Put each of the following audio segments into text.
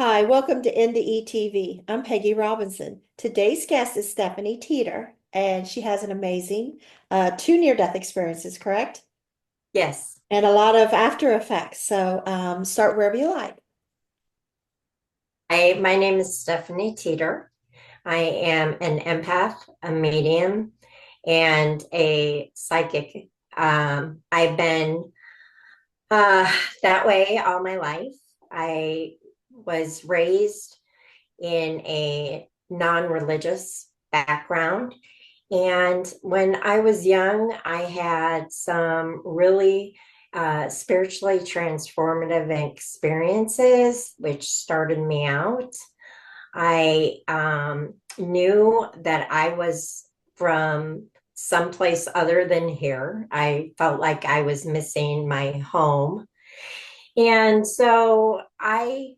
Hi, welcome to NDE TV. I'm Peggy Robinson. Today's guest is Stephanie Teater, and she has an amazing two near-death experiences, correct? Yes, And a lot of after effects. So start wherever you like. my name is Stephanie Teater. I am an empath, a medium, and a psychic. I've been that way all my life. I was raised in a non-religious background. And when I was young, I had some really spiritually transformative experiences, which started me out. I knew that I was from someplace other than here. I felt like I was missing my home. And so I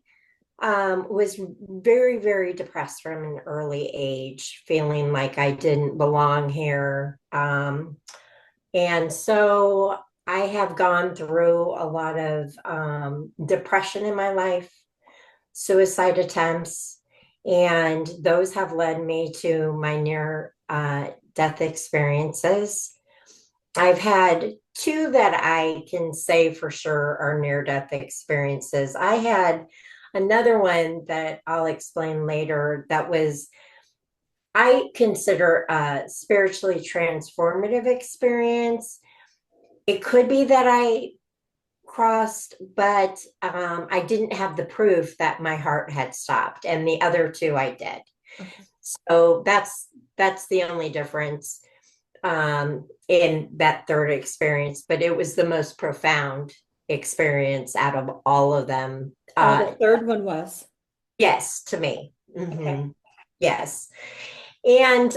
was very, very depressed from an early age, feeling like I didn't belong here. And so I have gone through a lot of depression in my life, suicide attempts, and those have led me to my near death experiences. I've had two that I can say for sure are near death experiences. I had another one that I'll explain later that was, I consider a spiritually transformative experience. It could be that I crossed, but I didn't have the proof that my heart had stopped, and the other two I did. Okay. So that's the only difference in that third experience, but it was the most profound experience out of all of them. The third one was. Yes, to me. Okay. Yes. And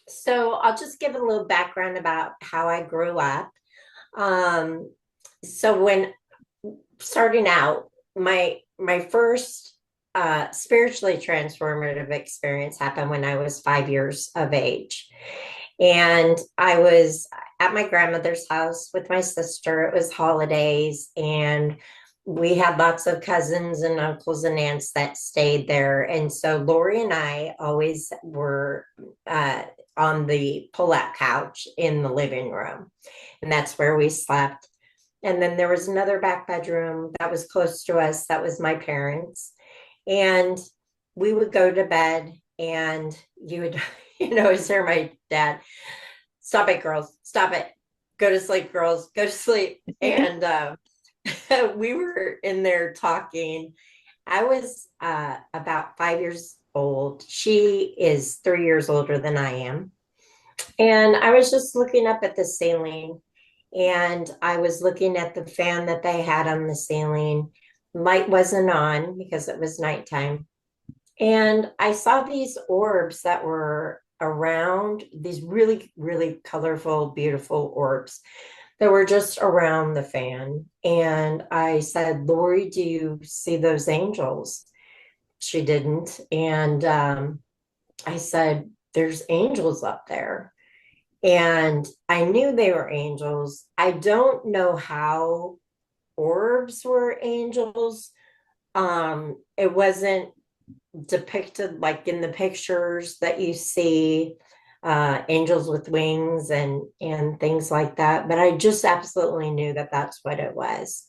so I'll just give a little background about how I grew up. Um, so when starting out, my first spiritually transformative experience happened when I was 5 years of age. And I was at my grandmother's house with my sister. It was holidays, and we had lots of cousins and uncles and aunts that stayed there. And so Lori and I always were on the pull-out couch in the living room, and that's where we slept. And then there was another back bedroom that was close to us. That was my parents. And we would go to bed, and you would, always hear my dad, "Stop it, girls. Stop it. Go to sleep, girls. Go to sleep." And we were in there talking. I was about 5 years old. She is 3 years older than I am. And I was just looking up at the ceiling, and I was looking at the fan that they had on the ceiling. Light wasn't on because it was nighttime. And I saw these orbs that were around, these really, really colorful, beautiful orbs that were just around the fan. And I said, "Lori, do you see those angels?" She didn't. And I said, "There's angels up there." And I knew they were angels. I don't know how orbs were angels. It wasn't depicted like in the pictures that you see, angels with wings and things like that, but I just absolutely knew that that's what it was.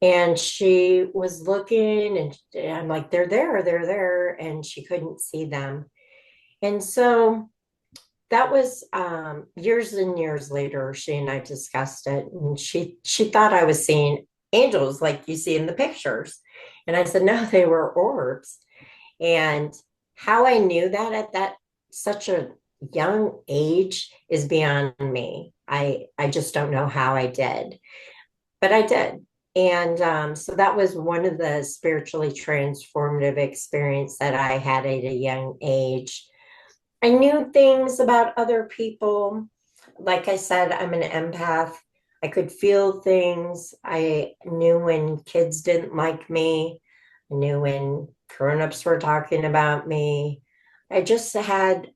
And she was looking, and I'm like, they're there, and she couldn't see them. And so that was years and years later. She and I discussed it, and she thought I was seeing angels like you see in the pictures, and I said no, they were orbs. And how I knew that at that such a young age is beyond me. I just don't know how I did, but I did. And so that was one of the spiritually transformative experience that I had at a young age. I knew things about other people. Like I said, I'm an empath. I could feel things. I knew when kids didn't like me. I knew when grown-ups were talking about me. I just had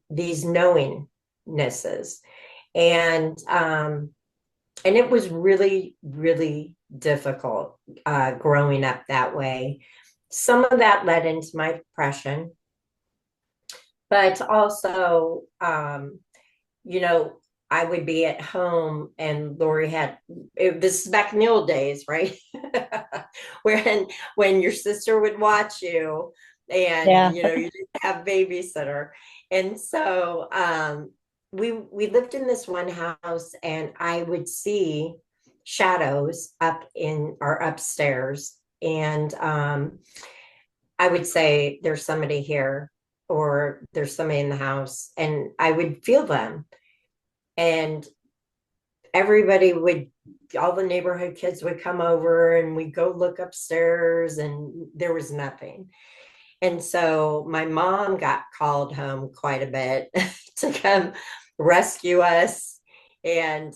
these knowingnesses. And it was really, really difficult growing up that way. Some of that led into my depression, but also, you know, I would be at home and Lori this is back in the old days, right? when your sister would watch you and, Yeah. you know, you didn't have babysitter. And so we lived in this one house and I would see shadows up in our upstairs. And I would say, there's somebody here, or there's somebody in the house, and I would feel them. And everybody would, all the neighborhood kids would come over and we'd go look upstairs, and there was nothing. And so my mom got called home quite a bit to come rescue us. And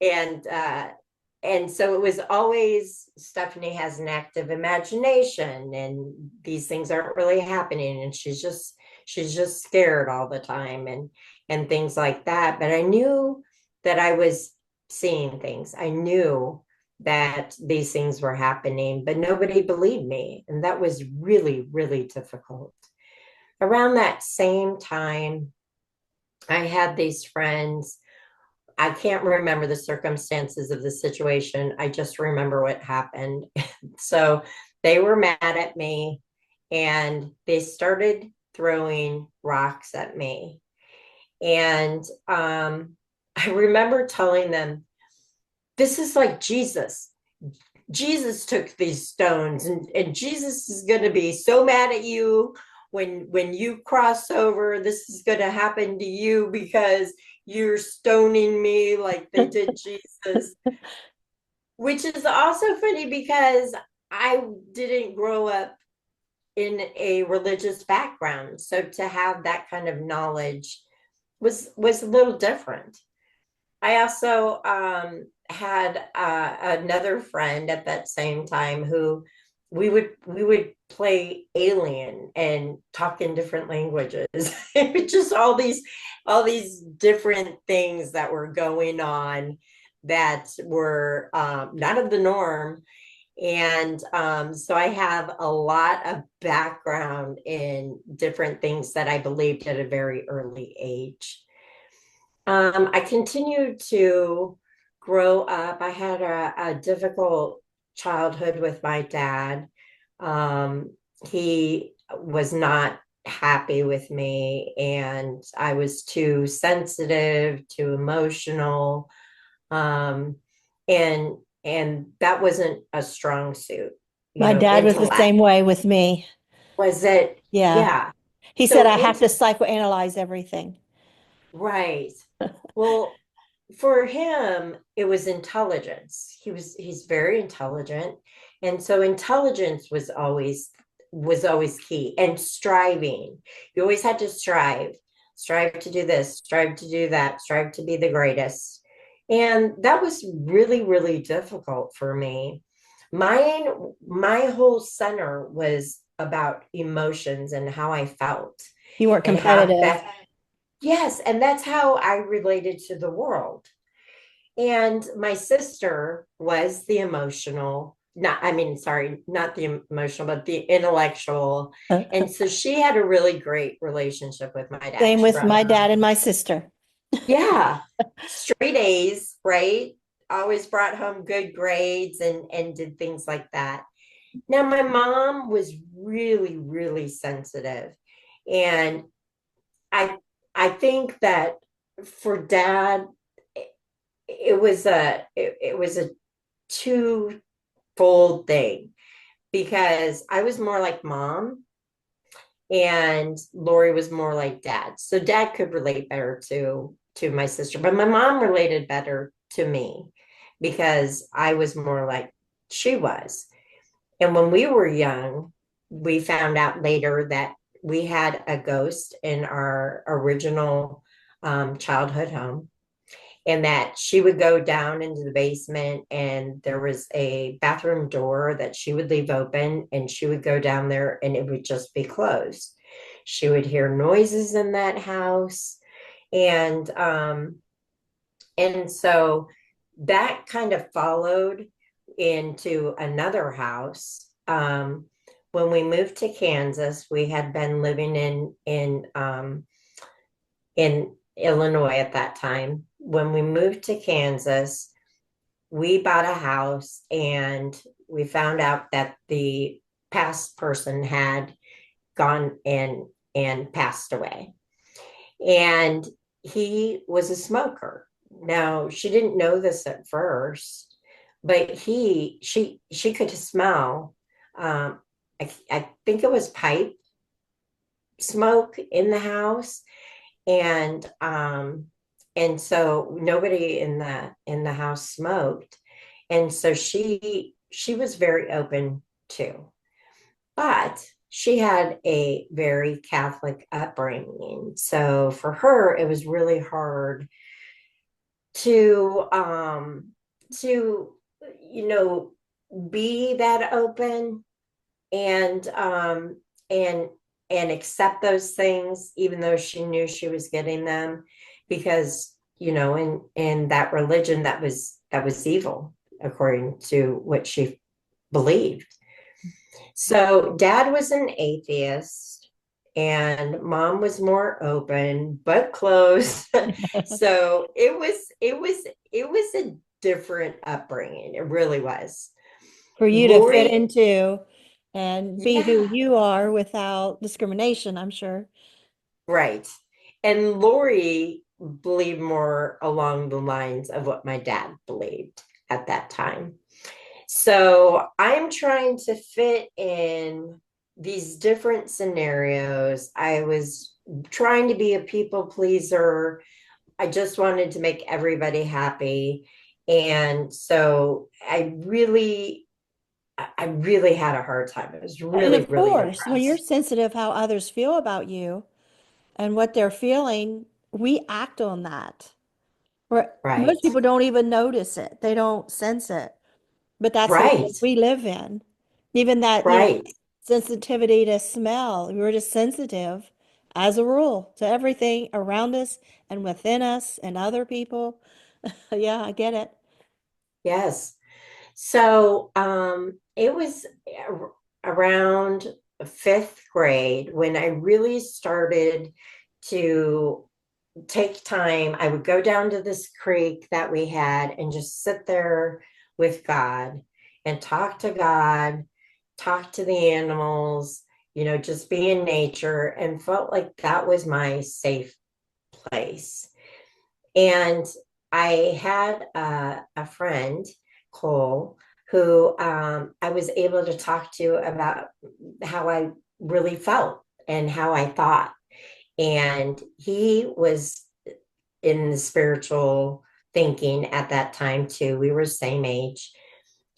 and and so it was always, Stephanie has an active imagination and these things aren't really happening, and she's just scared all the time, and things like that. But I knew that I was seeing things. I knew that these things were happening, but nobody believed me, and that was really, really difficult. Around that same time, I had these friends. I can't remember the circumstances of the situation. I just remember what happened. So they were mad at me and they started throwing rocks at me. And I remember telling them, this is like Jesus. Jesus took these stones, and Jesus is going to be so mad at you when you cross over. This is going to happen to you because you're stoning me like they did Jesus. Which is also funny because I didn't grow up in a religious background, so to have that kind of knowledge was a little different. I also had another friend at that same time who we would play alien and talk in different languages. Just all these different things that were going on that were not of the norm. And so I have a lot of background in different things that I believed at a very early age. I continued to grow up. I had a difficult childhood with my dad. He was not happy with me, and I was too sensitive, too emotional, um, and that wasn't a strong suit. You My know, dad was the intellect. same way with me. Was it? Yeah. Yeah. He said So I have to into psychoanalyze everything. right. Well, for him, it was intelligence. He's very intelligent. And so intelligence was always key, and striving. You always had to strive to do this, strive to do that, strive to be the greatest. And that was really, really difficult for me. My whole center was about emotions and how I felt, You weren't and how competitive. that, yes, and that's how I related to the world. And my sister was the emotional, not, I mean, sorry, not the emotional, but the intellectual. And so she had a really great relationship with my dad. Same She with brought my home, dad and my sister. yeah, straight A's, right? Always brought home good grades and did things like that. Now, my mom was really, really sensitive. And I I think that for dad, it was a twofold thing, because I was more like mom and Lori was more like dad. So dad could relate better to my sister, but my mom related better to me because I was more like she was. And when we were young, we found out later that we had a ghost in our original childhood home, and that she would go down into the basement and there was a bathroom door that she would leave open, and she would go down there and it would just be closed. She would hear noises in that house. And so that kind of followed into another house. When we moved to Kansas, we had been living in Illinois at that time. When we moved to Kansas, we bought a house and we found out that the past person had gone in and passed away. And he was a smoker. Now, she didn't know this at first, but she could smell. I think it was pipe smoke in the house, and so nobody in the house smoked, and so she was very open too, but she had a very Catholic upbringing, so for her it was really hard to you know be that open and and accept those things, even though she knew she was getting them, because in that religion that was evil according to what she believed. So dad was an atheist and mom was more open but closed. So it was a different upbringing. It really was. For you to fit Lori, into and be who yeah, you are without discrimination, I'm sure. right. And Lori believed more along the lines of what my dad believed at that time. So I'm trying to fit in these different scenarios. I was trying to be a people pleaser. I just wanted to make everybody happy. And so I really had a hard time. It was And really, of really course, when you're depressed. sensitive how others feel about you and what they're feeling, we act on that. Where most Right. people don't even notice it. They don't sense it. But that's the Right. world we live in. Even that, Right. sensitivity to smell. We're just sensitive as a rule to everything around us and within us and other people. Yeah, I get it. Yes. So it was around fifth grade when I really started to take time. I would go down to this creek that we had and just sit there with God and talk to God, talk to the animals, just be in nature, and felt like that was my safe place. And I had a friend, Cole, who I was able to talk to about how I really felt and how I thought. And he was in the spiritual thinking at that time too. We were the same age.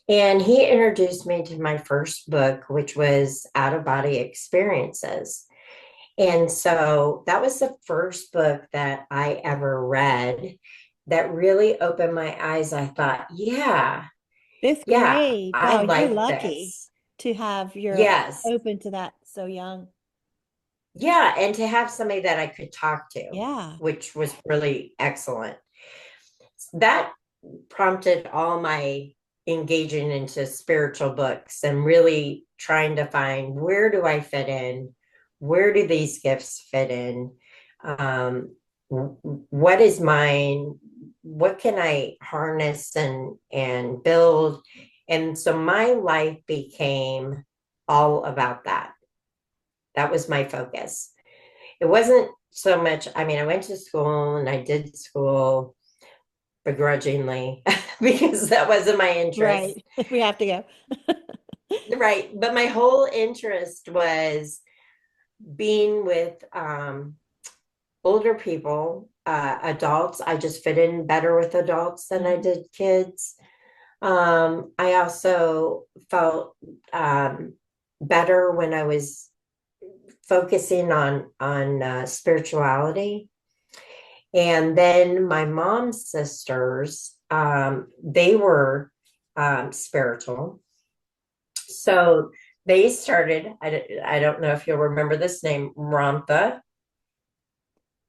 And he introduced me to my first book, which was Out of Body Experiences. And so that was the first book that I ever read that really opened my eyes. I thought, yeah, Fifth yeah, grade. I Wow, you're like lucky this. to have your Yes. open to that so young. Yeah. And to have somebody that I could talk to, Yeah. which was really excellent. That prompted all my engaging into spiritual books and really trying to find, where do I fit in? Where do these gifts fit in? What is mine? What can I harness and build? And so my life became all about that. That was my focus. It wasn't so much, I mean, I went to school and I did school begrudgingly because that wasn't my interest. Right. We have to go. Right. But my whole interest was being with older people, adults. I just fit in better with adults than I Mhm. did kids. I also felt better when I was focusing on spirituality. And then my mom's sisters, they were spiritual. So they started, I don't know if you'll remember this name, Ramtha.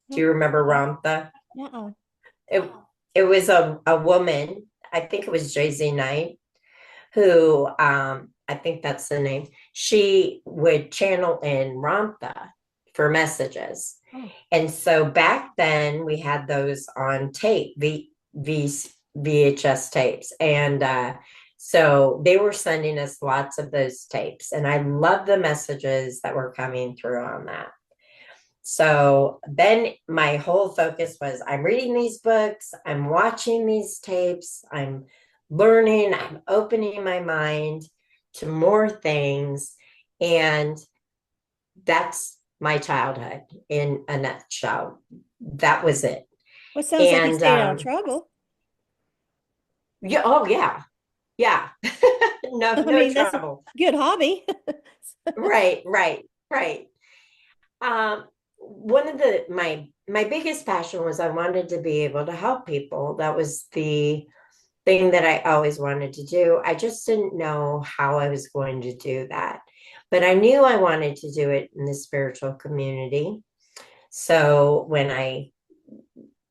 Do you remember Ramtha? Uh-uh. It, it was a woman, I think it was Jay-Z Knight, who I think that's the name. She would channel in Ramtha for messages. Oh. And so back then we had those on tape, VHS tapes. And so they were sending us lots of those tapes. And I love the messages that were coming through on that. So then my whole focus was I'm reading these books, I'm watching these tapes, I'm learning, I'm opening my mind to more things. And that's my childhood in a nutshell. That was it. Well, it sounds like you And stayed out of trouble. yeah, oh yeah, yeah. No, I no mean, that's a trouble. good hobby. Right, right, right. One of my biggest passion was I wanted to be able to help people. That was the thing that I always wanted to do. I just didn't know how I was going to do that. But I knew I wanted to do it in the spiritual community. So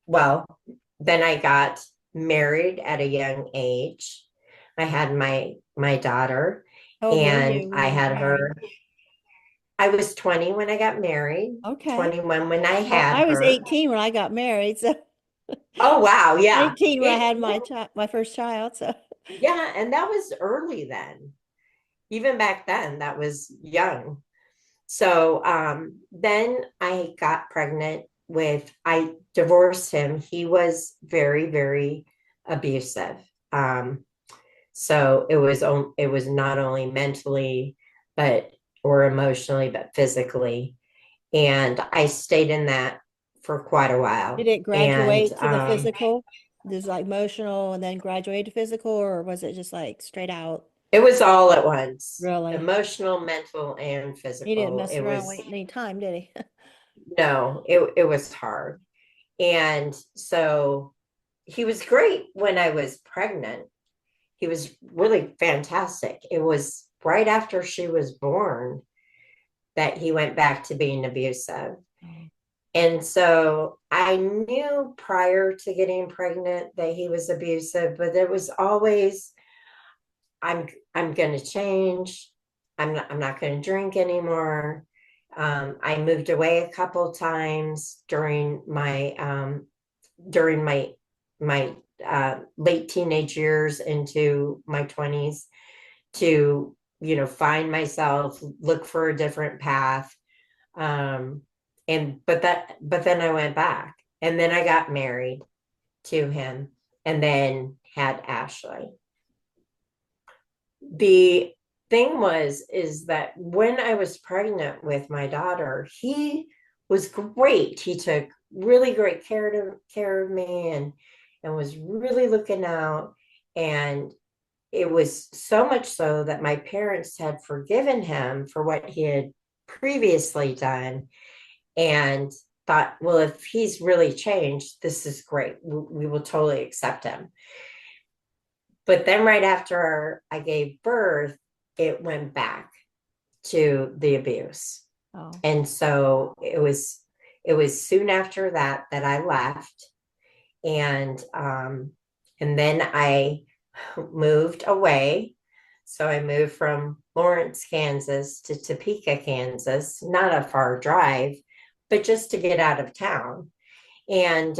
well, then I got married at a young age. I had my daughter, How old were and you when I you got had married? her. I was 20 when I got married, Okay. 21 when I Well, had I was her. 18 when I got married, so Oh wow, yeah. 18 when I had my first child, so Yeah, and that was early then. Even back then, that was young. So then I got pregnant I divorced him. He was very, very abusive. So it was not only mentally, but or emotionally, but physically. And I stayed in that for quite a did while. it And graduate to the physical? Just like emotional and then graduate to physical, or was it just like straight out? it was all at once, Really? emotional, mental, and He didn't physical. mess It around was waiting any time, did he? no, it was hard. And so he was great when I was pregnant. He was really fantastic. It was right after she was born that he went back to being abusive. Oh. And so I knew prior to getting pregnant that he was abusive, but it was always I'm going to change. I'm not going to drink anymore. I moved away a couple times during my late teenage years into my 20s to find myself, look for a different path. um but then I went back, and then I got married to him, and then had Ashley. The thing is that when I was pregnant with my daughter, he was great. He took really great care of me, and was really looking out. And it was so much so that my parents had forgiven him for what he had previously done, and thought, well, if he's really changed, this is great. We will totally accept him. But then right after I gave birth, it went back to the abuse. Oh. And so it was soon after that I left. And then I moved away. So I moved from Lawrence, Kansas to Topeka, Kansas, not a far drive, but just to get out of town. And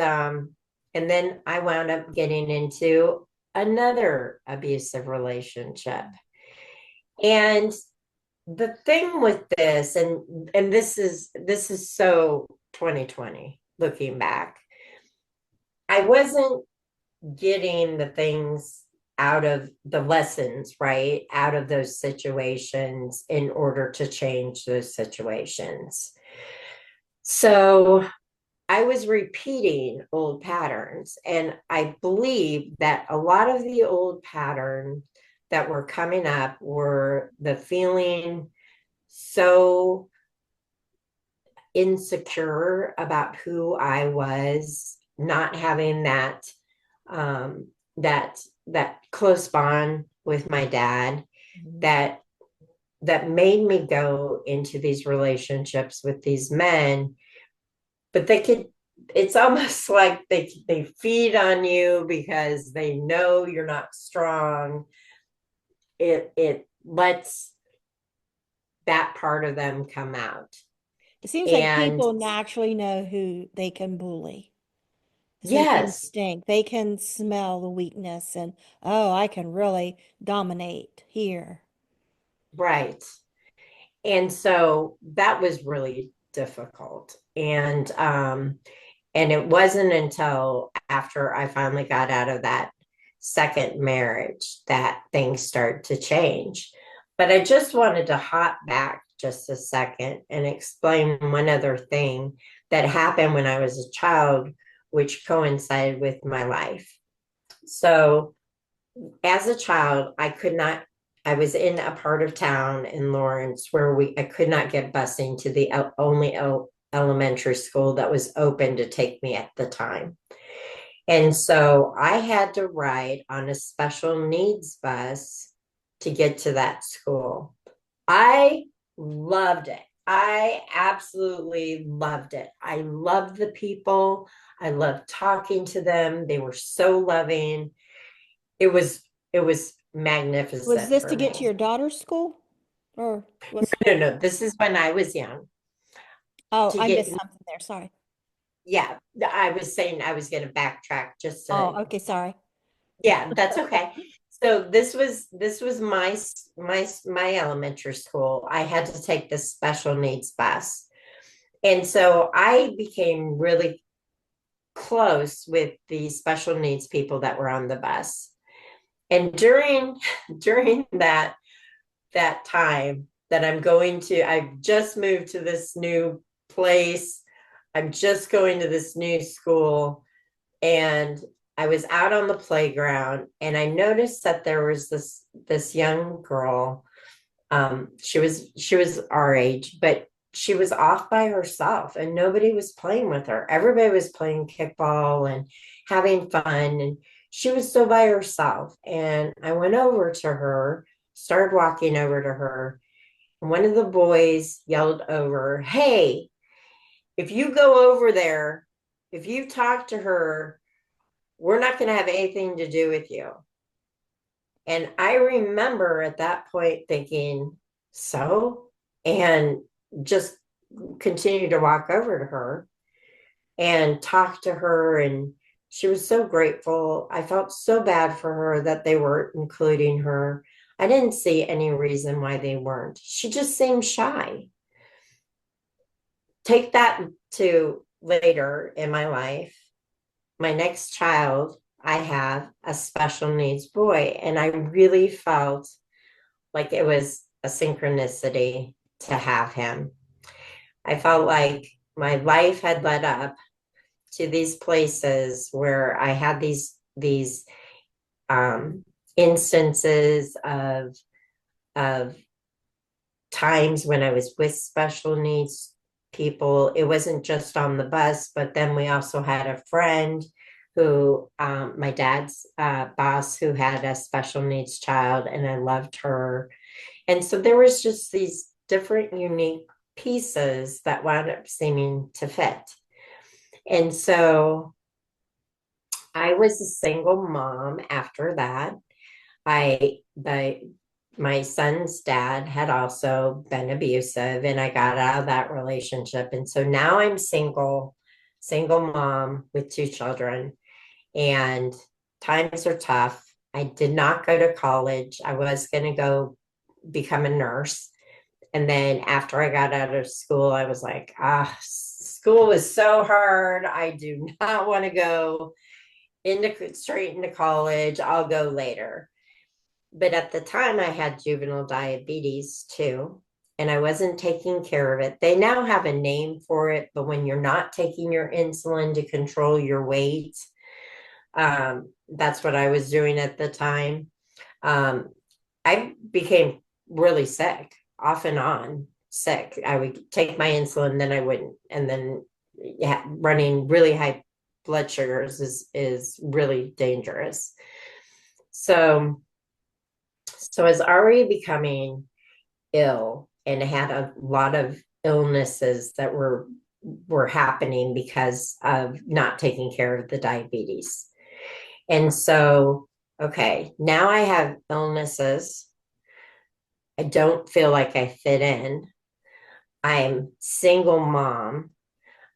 then I wound up getting into another abusive relationship. And the thing with this, and this is so 2020 looking back, I wasn't getting the things out of the lessons, right, out of those situations in order to change those situations. So I was repeating old patterns. And I believe that a lot of the old patterns that were coming up were the feeling so insecure about who I was, not having um, that close bond with my dad, Mhm. that made me go into these relationships with these men. But it's almost like they feed on you because they know you're not strong. it lets that part of them come out. It seems like And people naturally know who they can bully. It's an yes, instinct. They can smell the weakness and, oh, I can really dominate here. right. And so that was really difficult. And it wasn't until after I finally got out of that second marriage that things started to change. But I just wanted to hop back just a second and explain one other thing that happened when I was a child, which coincided with my life. So, as a child, I was in a part of town in Lawrence where I could not get busing to the only elementary school that was open to take me at the time. And so I had to ride on a special needs bus to get to that school. I loved it. I absolutely loved it. I loved the people. I loved talking to them. They were so loving. It was magnificent. Was this for to get to me. your daughter's school? Or was, No, this is when I was young. oh, To I get missed something there. Sorry. Yeah, I was saying I was going to backtrack just to, Oh, okay, sorry. yeah, that's okay. So this was my elementary school. I had to take the special needs bus. And so I became really close with the special needs people that were on the bus. And during that time that I've just moved to this new place. I'm just going to this new school, and I was out on the playground, and I noticed that there was this young girl. She was our age, but she was off by herself, and nobody was playing with her. Everybody was playing kickball and having fun, and she was so by herself. And I went over to her, started walking over to her, and one of the boys yelled over, "Hey, if you go over there, if you talk to her, we're not going to have anything to do with you." And I remember at that point thinking, so, and just continue to walk over to her and talk to her. And she was so grateful. I felt so bad for her that they weren't including her. I didn't see any reason why they weren't. She just seemed shy. Take that to later in my life. My next child, I have a special needs boy, and I really felt like it was a synchronicity to have him. I felt like my life had led up to these places where I had these instances of times when I was with special needs people. It wasn't just on the bus, but then we also had a friend who, my dad's boss, who had a special needs child, and I loved her. And so there was just these different unique pieces that wound up seeming to fit. And so I was a single mom after that. My son's dad had also been abusive, and I got out of that relationship. And so now I'm single mom with two children, and times are tough. I did not go to college. I was going to go become a nurse. And then after I got out of school, I was like, school is so hard. I do not want to go straight into college. I'll go later. But at the time, I had juvenile diabetes too, and I wasn't taking care of it. They now have a name for it, but when you're not taking your insulin to control your weight, that's what I was doing at the time. I became really sick, off and on sick. I would take my insulin, then I wouldn't, and then running really high blood sugars is really dangerous. So I was already becoming ill and had a lot of illnesses that were happening because of not taking care of the diabetes. And so, okay, now I have illnesses I don't feel like I fit in. I'm single mom.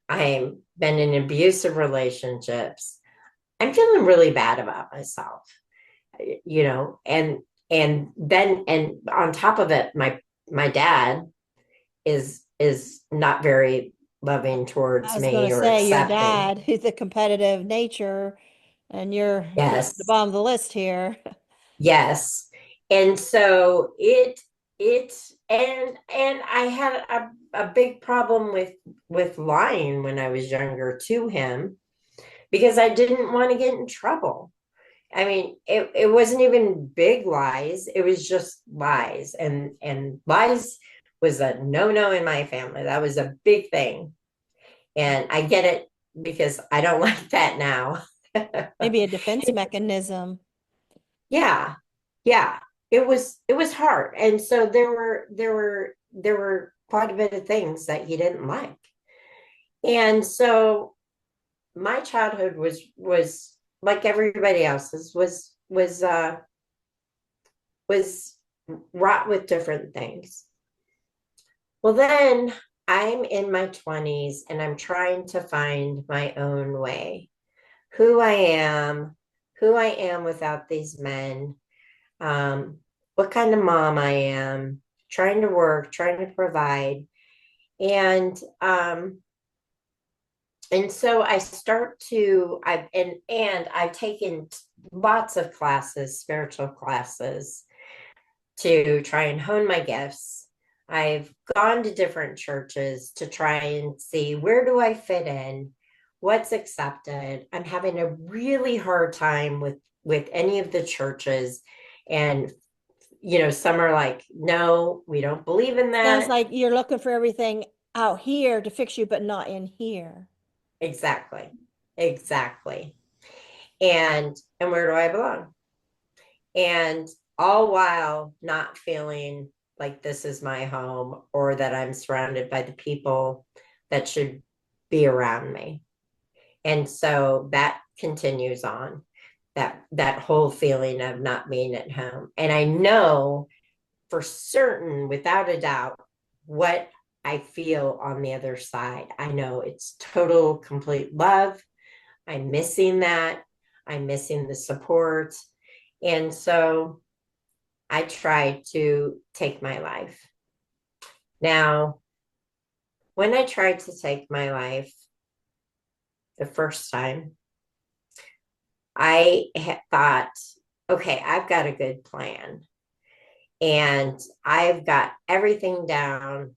I'm been in abusive relationships. I'm feeling really bad about myself, you know, and on top of it, my dad is not very loving I towards was going me to or say your accepting. dad, who's the competitive nature, and you're at the Yes. bottom of the list here. Yes. And so it and I had a big problem with lying when I was younger to him because I didn't want to get in trouble. I mean, it wasn't even big lies, it was just lies. And lies was a no-no in my family. That was a big thing. And I get it because I don't like that now. Maybe a defense mechanism. Yeah. Yeah. It was hard. And so there were quite a bit of things that he didn't like. And so my childhood was like everybody else's, was wrought with different things. Well, then I'm in my 20s and I'm trying to find my own way, who I am, who I am without these men, what kind of mom I am, trying to work, trying to provide. And so I start to I've taken lots of classes, spiritual classes, to try and hone my gifts. I've gone to different churches to try and see, where do I fit in? What's accepted? I'm having a really hard time with any of the churches. And some are like, no, we don't believe in Sounds that. like you're looking for everything out here to fix you, but not in here. Exactly. Exactly. And where do I belong? And all while not feeling like this is my home or that I'm surrounded by the people that should be around me. And so that continues on, that whole feeling of not being at home. And I know for certain, without a doubt, what I feel on the other side. I know it's total, complete love. I'm missing that. I'm missing the support. And so I tried to take my life. Now, when I tried to take my life the first time, I had thought, okay, I've got a good plan and I've got everything down.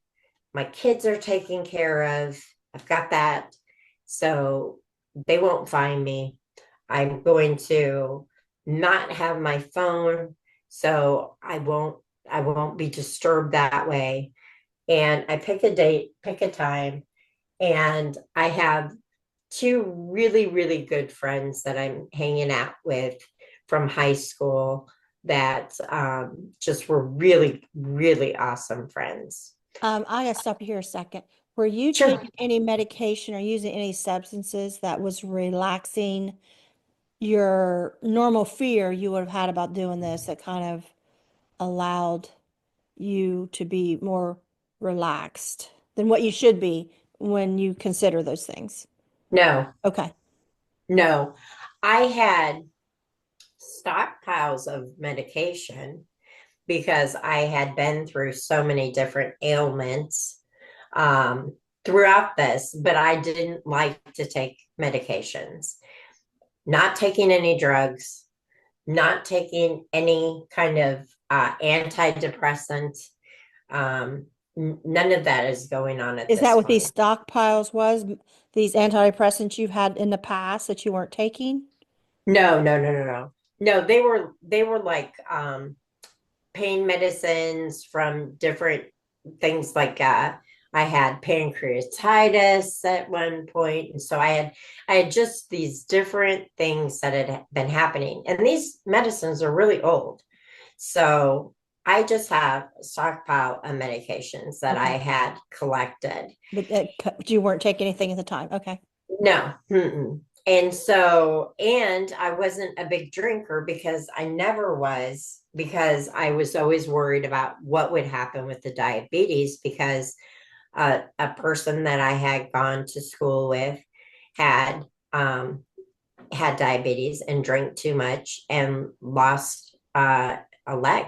My kids are taken care of. I've got that. So they won't find me. I'm going to not have my phone, so I won't be disturbed that way. And I pick a date, pick a time, and I have two really, really good friends that I'm hanging out with from high school that just were really, really awesome friends. I gotta stop you here a second. Were you Sure. taking any medication or using any substances that was relaxing your normal fear you would have had about doing this that kind of allowed you to be more relaxed than what you should be when you consider those things? No, Okay. no. I had stockpiles of medication because I had been through so many different ailments throughout this, but I didn't like to take medications, not taking any drugs, not taking any kind of antidepressant. None of that is going on at Is that this what these point. stockpiles was? These antidepressants you've had in the past that you weren't taking? No, no, no, no, no. No, they were like pain medicines from different things like I had pancreatitis at one point. And so I had just these different things that had been happening. And these medicines are really old. So I just have a stockpile of medications that I Okay. had collected. But you weren't taking anything at the time. Okay. No, mm-mm. And so, and I wasn't a big drinker because I never was, because I was always worried about what would happen with the diabetes, because a person that I had gone to school with had had diabetes and drank too much and lost a leg.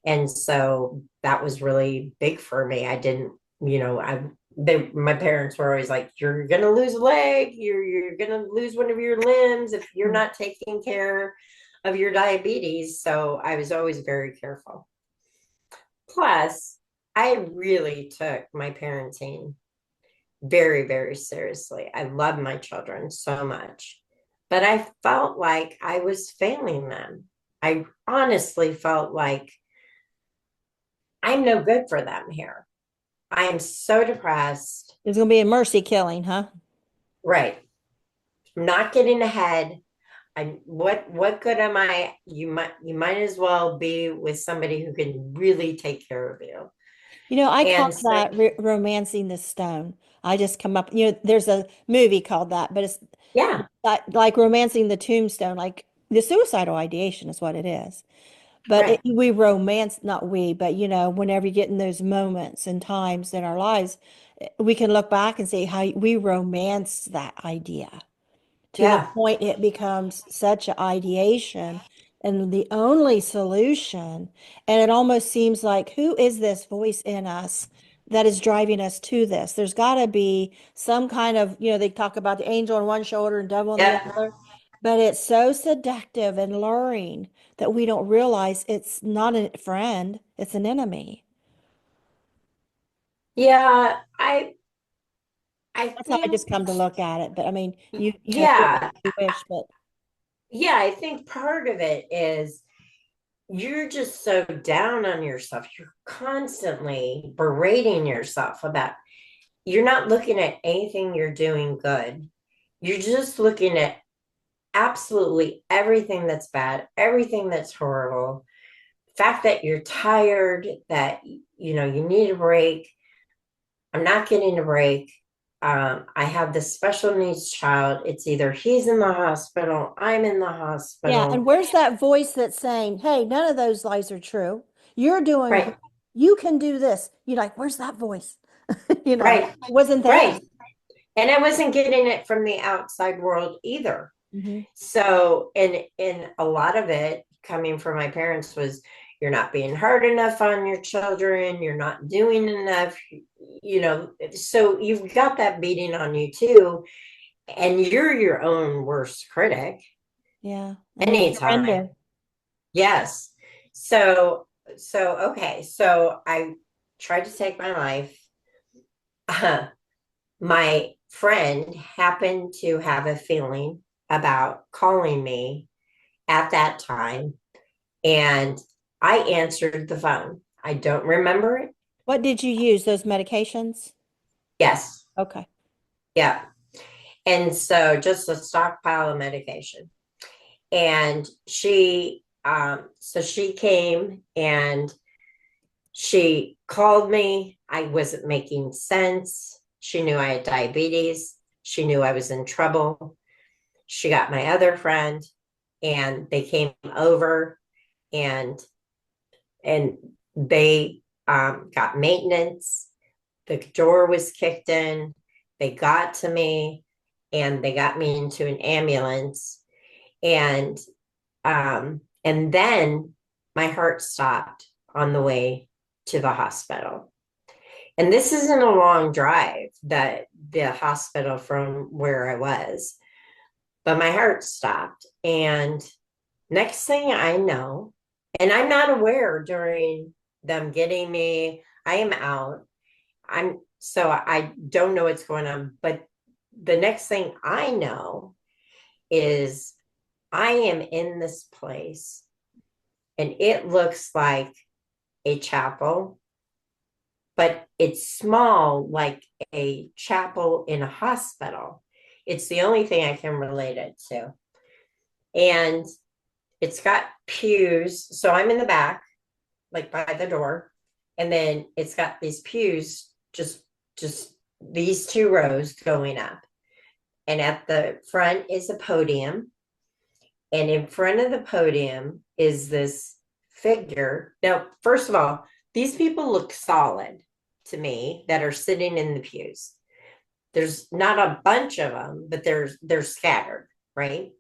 And so that was really big for me. I didn't, my parents were always like, you're gonna lose a leg, you're gonna lose one of your limbs if you're not taking care of your diabetes. So I was always very careful. Plus, I really took my parenting very, very seriously. I love my children so much, but I felt like I was failing them. I honestly felt like I'm no good for them here. I am so depressed. There's going to be a mercy killing, huh? Right. I'm not getting ahead. What good am I? You might as well be with somebody who can really take care of you. I call And so, that romancing the stone. I just come up, there's a movie called that, but it's yeah, like romancing the tombstone, like the suicidal ideation is what it is. But right. we romance, not we, but whenever you get in those moments and times in our lives, we can look back and see how we romanced that idea to the Yeah. point it becomes such an ideation and the only solution. And it almost seems like, who is this voice in us that is driving us to this? There's got to be some kind of, they talk about the angel on one shoulder and devil on the Yep. other, but it's so seductive and luring that we don't realize it's not a friend, it's an enemy. Yeah. I That's how I think, just come to look at it. But I mean, you feel yeah. like you wish, but Yeah. I think part of it is you're just so down on yourself. You're constantly berating yourself about, you're not looking at anything you're doing good. You're just looking at absolutely everything that's bad, everything that's horrible. Fact that you're tired, that you need a break. I'm not getting a break. I have this special needs child. It's either he's in the hospital, I'm in the yeah, hospital. and where's that voice that's saying, "Hey, none of those lies are true. You're doing great. Right, You can do this." You're like, "Where's that voice?" right, It wasn't there. right. And I wasn't getting it from the outside world either. Hmm. So, and a lot of it coming from my parents was, you're not being hard enough on your children, you're not doing enough, so you've got that beating on you too, and you're your own worst critic Yeah, and you anytime. surrender. Yes. Okay, so I tried to take my life. My friend happened to have a feeling about calling me at that time, and I answered the phone. I don't remember it. What did you use? Those medications? Yes. Okay. Yeah. And so just a stockpile of medication. And she came and she called me. I wasn't making sense. She knew I had diabetes. She knew I was in trouble. She got my other friend and they came over, and they got maintenance. The door was kicked in. They got to me and they got me into an ambulance. And then my heart stopped on the way to the hospital. And this isn't a long drive, that the hospital from where I was, but my heart stopped. And next thing I know, and I'm not aware during them getting me, I am out. I don't know what's going on, but the next thing I know is I am in this place and it looks like a chapel, but it's small, like a chapel in a hospital. It's the only thing I can relate it to. And it's got pews. So I'm in the back, like by the door. And then it's got these pews, just these two rows going up. And at the front is a podium. And in front of the podium is this figure. Now, first of all, these people look solid to me that are sitting in the pews. There's not a bunch of them, but they're scattered, right?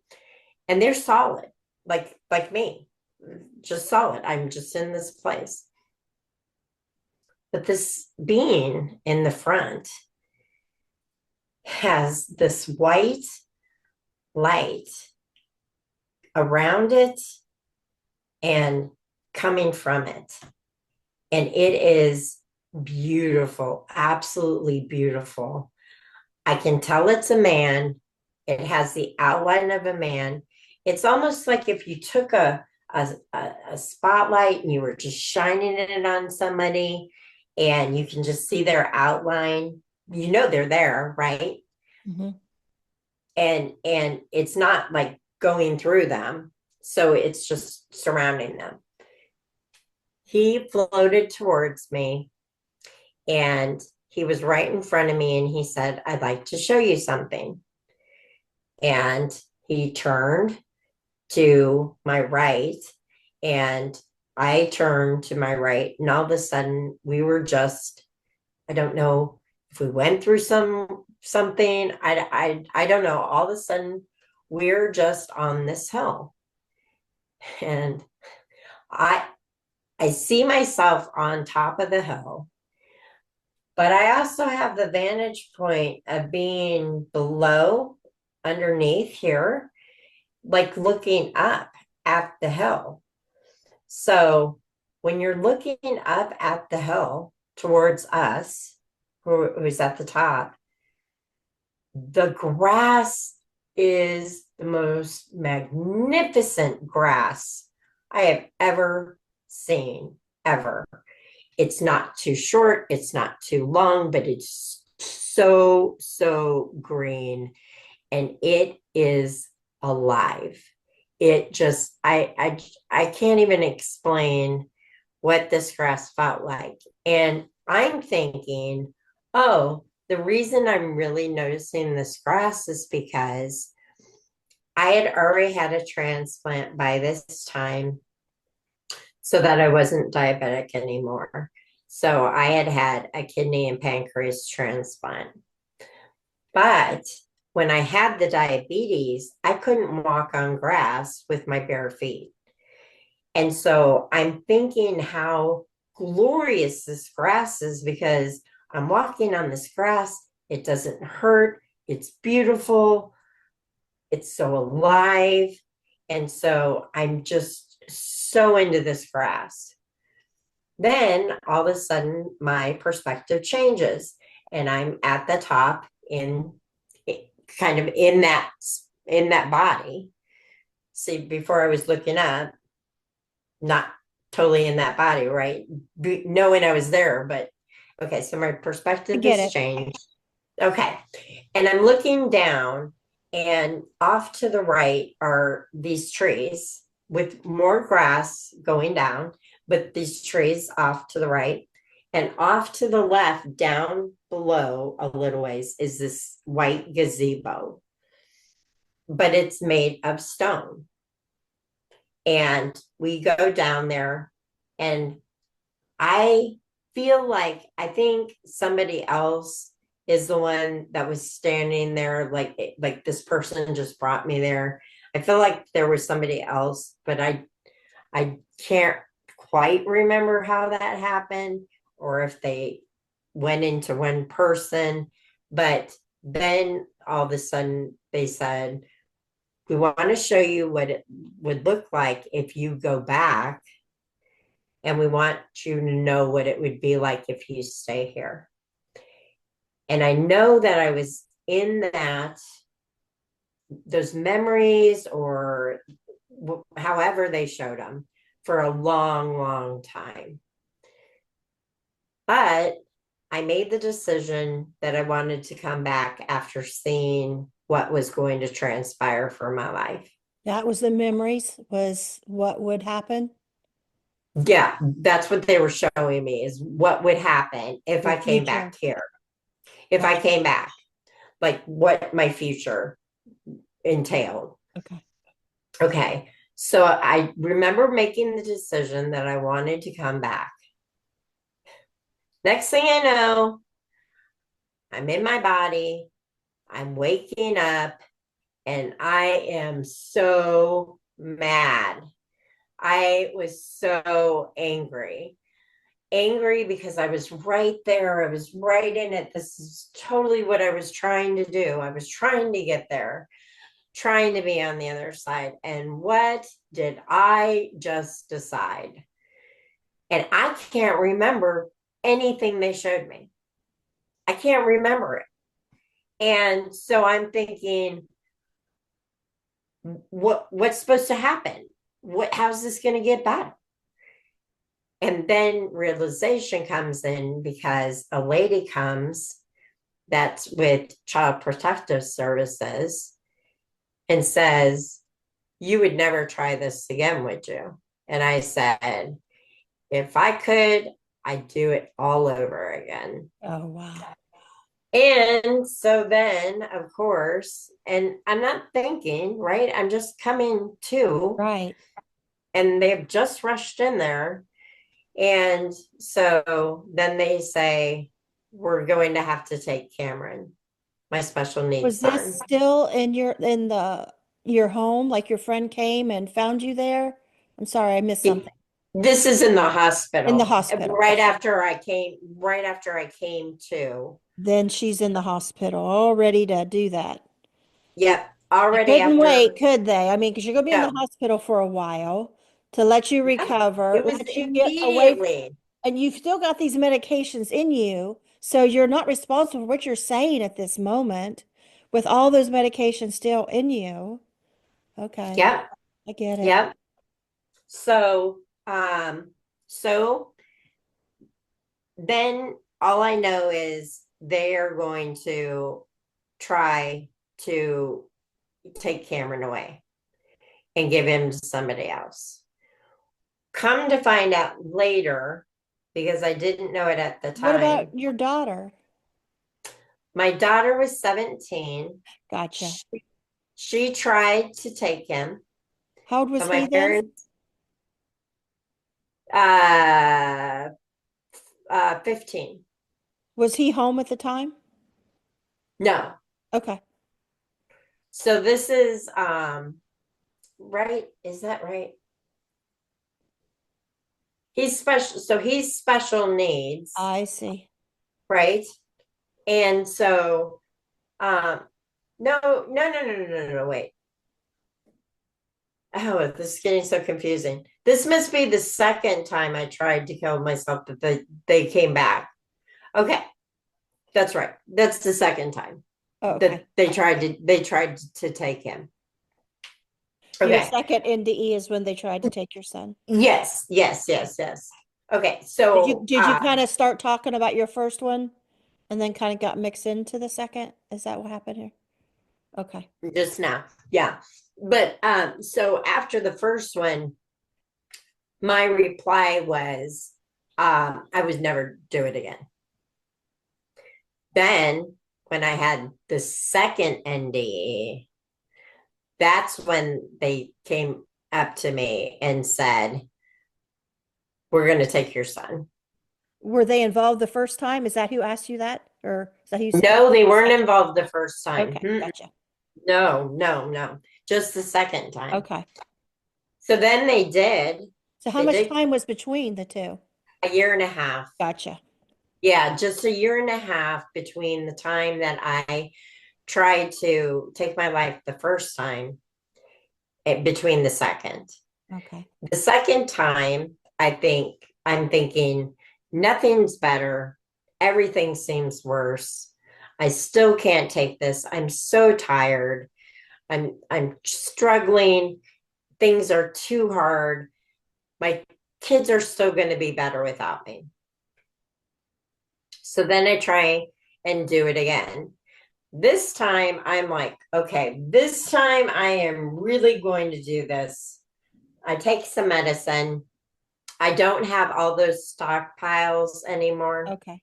And they're solid, like me, just solid. I'm just in this place. But this being in the front has this white light around it and coming from it. And it is beautiful, absolutely beautiful. I can tell it's a man. It has the outline of a man. It's almost like if you took a spotlight and you were just shining it on somebody and you can just see their outline. You know they're there, right? Mm-hmm. And it's not like going through them. So it's just surrounding them. He floated towards me and he was right in front of me and he said, "I'd like to show you something." And he turned to my right and I turned to my right, and all of a sudden we were just, I don't know if we went through something. I don't know. All of a sudden we're just on this hill. And I see myself on top of the hill, but I also have the vantage point of being below, underneath here, like looking up at the hill. So when you're looking up at the hill towards us, who's at the top, the grass is the most magnificent grass I have ever seen, ever. It's not too short, it's not too long, but it's so green, and it is alive. It just, I can't even explain what this grass felt like. And I'm thinking, oh, the reason I'm really noticing this grass is because I had already had a transplant by this time so that I wasn't diabetic anymore. So I had had a kidney and pancreas transplant. But when I had the diabetes, I couldn't walk on grass with my bare feet. And so I'm thinking how glorious this grass is because I'm walking on this grass. It doesn't hurt. It's beautiful. It's so alive. And so I'm just so into this grass. Then all of a sudden my perspective changes and I'm at the top in kind of in that body. See, before I was looking up, not totally in that body, right? Knowing I was there, but okay, so my perspective has changed. Okay. And I'm looking down and off to the right are these trees with more grass going down, but these trees off to the right. And off to the left, down below a little ways, is this white gazebo, but it's made of stone. And we go down there, and I feel like I think somebody else is the one that was standing there, like this person just brought me there. I feel like there was somebody else, but I can't quite remember how that happened, or if they went into one person. But then all of a sudden they said, "We want to show you what it would look like if you go back. And we want you to know what it would be like if you stay here." And I know that I was in those memories, or however they showed them, for a long time. But I made the decision that I wanted to come back after seeing what was going to transpire for my life. That was the memories, was what would happen? Yeah, that's what they were showing me, is what would happen if I came back here. If I came back. like what my future entailed. Okay. Okay. So I remember making the decision that I wanted to come back. Next thing I know, I'm in my body, I'm waking up, and I am so mad. I was so angry. Angry because I was right there. I was right in it. This is totally what I was trying to do. I was trying to get there, trying to be on the other side. And what did I just decide? And I can't remember anything they showed me. I can't remember it. And so I'm thinking, what's supposed to happen? How's this going to get better? And then realization comes in because a lady comes that's with Child Protective Services and says, you would never try this again, would you? And I said, if I could, I'd do it all over again. Oh, wow. And so then, of course, and I'm not thinking, right? I'm just coming to, Right. and they've just rushed in there. And so then they say, we're going to have to take Cameron, my special needs Was son. this still in your home? Like your friend came and found you there? I'm sorry, I missed something. This is in the hospital. In the hospital. Right after I came to. Then she's in the hospital, all ready to do that. Yep. They Already couldn't after. wait, could they? I mean, because you're gonna be in the No. hospital for a while to let you recover, It was let you get away, immediately. and you've still got these medications in you, so you're not responsible for what you're saying at this moment with all those medications still in you. Okay, Yep. I get it. Yep. So then all I know is they are going to try to take Cameron away and give him to somebody else. Come to find out later, because I didn't know it at the time. What about your daughter? My daughter was 17. Gotcha. She tried to take him. How old was But my he then? parents, 15. Was he home at the time? No. Okay. So this is right. Is that right? He's special. So he's special needs, I see. right? And so, no, wait. Oh, this is getting so confusing. This must be the second time I tried to kill myself that they came back. Okay. That's right. That's the second time Okay. that they tried to take him. Your Okay. second NDE is when they tried to take your son. Yes. Okay. So Did you kind of start talking about your first one and then kind of got mixed into the second? Is that what happened here? Okay. just now? Yeah. But so after the first one, my reply was I would never do it again. Then when I had the second NDE, that's when they came up to me and said, we're going to take your son. Were they involved the first time? Is that who asked you that? Or is that who said? No, they weren't involved the first time. Okay, gotcha. No. Just the second time. Okay. So then they did. So how much time was between the two? A year and a half. Gotcha. Yeah, just a year and a half between the time that I tried to take my life the first time and between the second. Okay. The second time, I'm thinking nothing's better. Everything seems worse. I still can't take this. I'm so tired. I'm struggling. Things are too hard. My kids are still going to be better without me. So then I try and do it again. This time I'm like, okay, this time I am really going to do this. I take some medicine. I don't have all those stockpiles anymore. Okay.